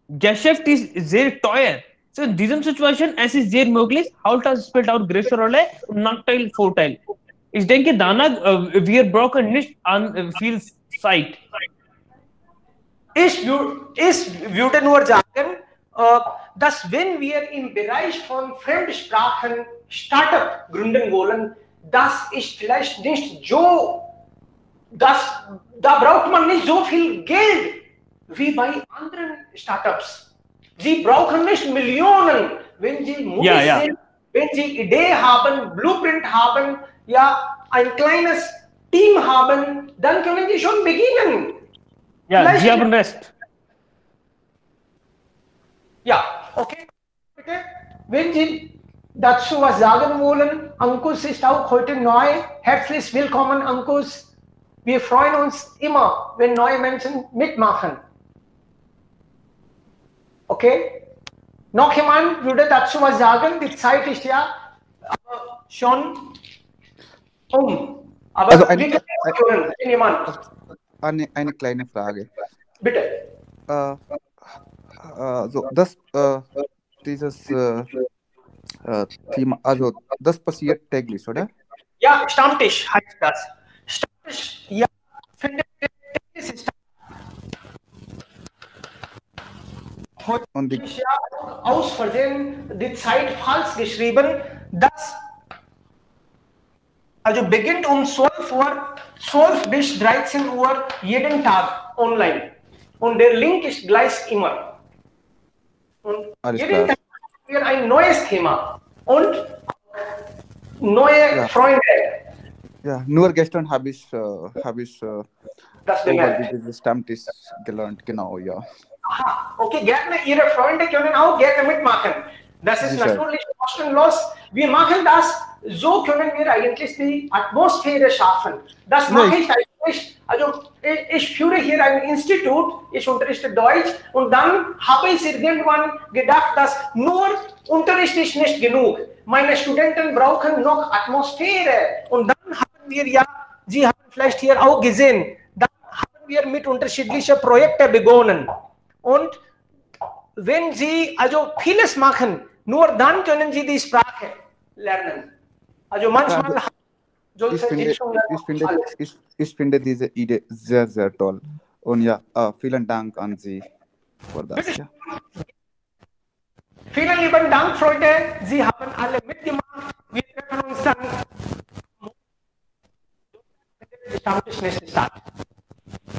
Geschäft ist sehr teuer. So in dieser Situation, es ist sehr möglich, Haushalt spielt auch größere Rolle und Nachteil, Vorteil. Ich denke, danach, wir brauchen nicht an viel Zeit. Ich würde nur sagen, dass wenn wir im Bereich von Fremdsprachen Startup gründen wollen, das ist vielleicht nicht so, da braucht man nicht so viel Geld wie bei anderen Startups. Sie brauchen nicht Millionen, wenn Sie mutig sind, wenn Sie Idee haben, Blueprint haben, ein kleines Team haben, dann können Sie schon beginnen. Ja, vielleicht Sie haben recht. Ja, okay. Bitte, wenn Sie dazu was sagen wollen, Ankus ist auch heute neu. Herzlich willkommen, Ankus. Wir freuen uns immer, wenn neue Menschen mitmachen. Okay? Noch jemand würde dazu was sagen? Die Zeit ist ja schon Aber also eine kleine Frage. Bitte. Dieses Thema, also das passiert täglich, oder? Ja, Stammtisch heißt das. Stammtisch, ja, findet täglich statt. Heute habe ich aus Versehen die Zeit falsch geschrieben, dass also beginnt um 12 bis 13 Uhr jeden Tag online. Und der Link ist gleich immer. Und jeden Tag haben wir ein neues Thema und neue Freunde. Ja, nur gestern habe ich das bemerkt. Dieses Stammtisch gelernt, genau, ja. Aha, okay, gerne. Ihre Freunde können auch gerne mitmachen. Das ist natürlich kostenlos. Wir machen das, so können wir eigentlich die Atmosphäre schaffen. Das mache ich eigentlich. Also ich führe hier ein Institut, ich unterrichte Deutsch und dann habe ich irgendwann gedacht, dass nur Unterricht ist nicht genug. Meine Studenten brauchen noch Atmosphäre und dann haben wir Sie haben vielleicht hier auch gesehen, dann haben wir mit unterschiedlichen Projekten begonnen. Und wenn Sie also vieles machen, nur dann können Sie die Sprache lernen. Also manchmal ich finde diese Idee sehr, sehr toll. Und ja, vielen Dank an Sie für das. Ja. Vielen lieben Dank, Freunde. Sie haben alle mitgemacht. Wir treffen uns dann.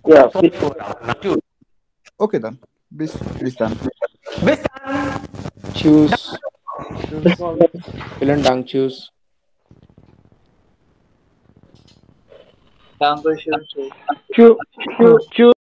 Ja, okay, dann. Bis dann. Bis dann. Tschüss. Vielen Dank, tschüss. Dankeschön. Tschüss.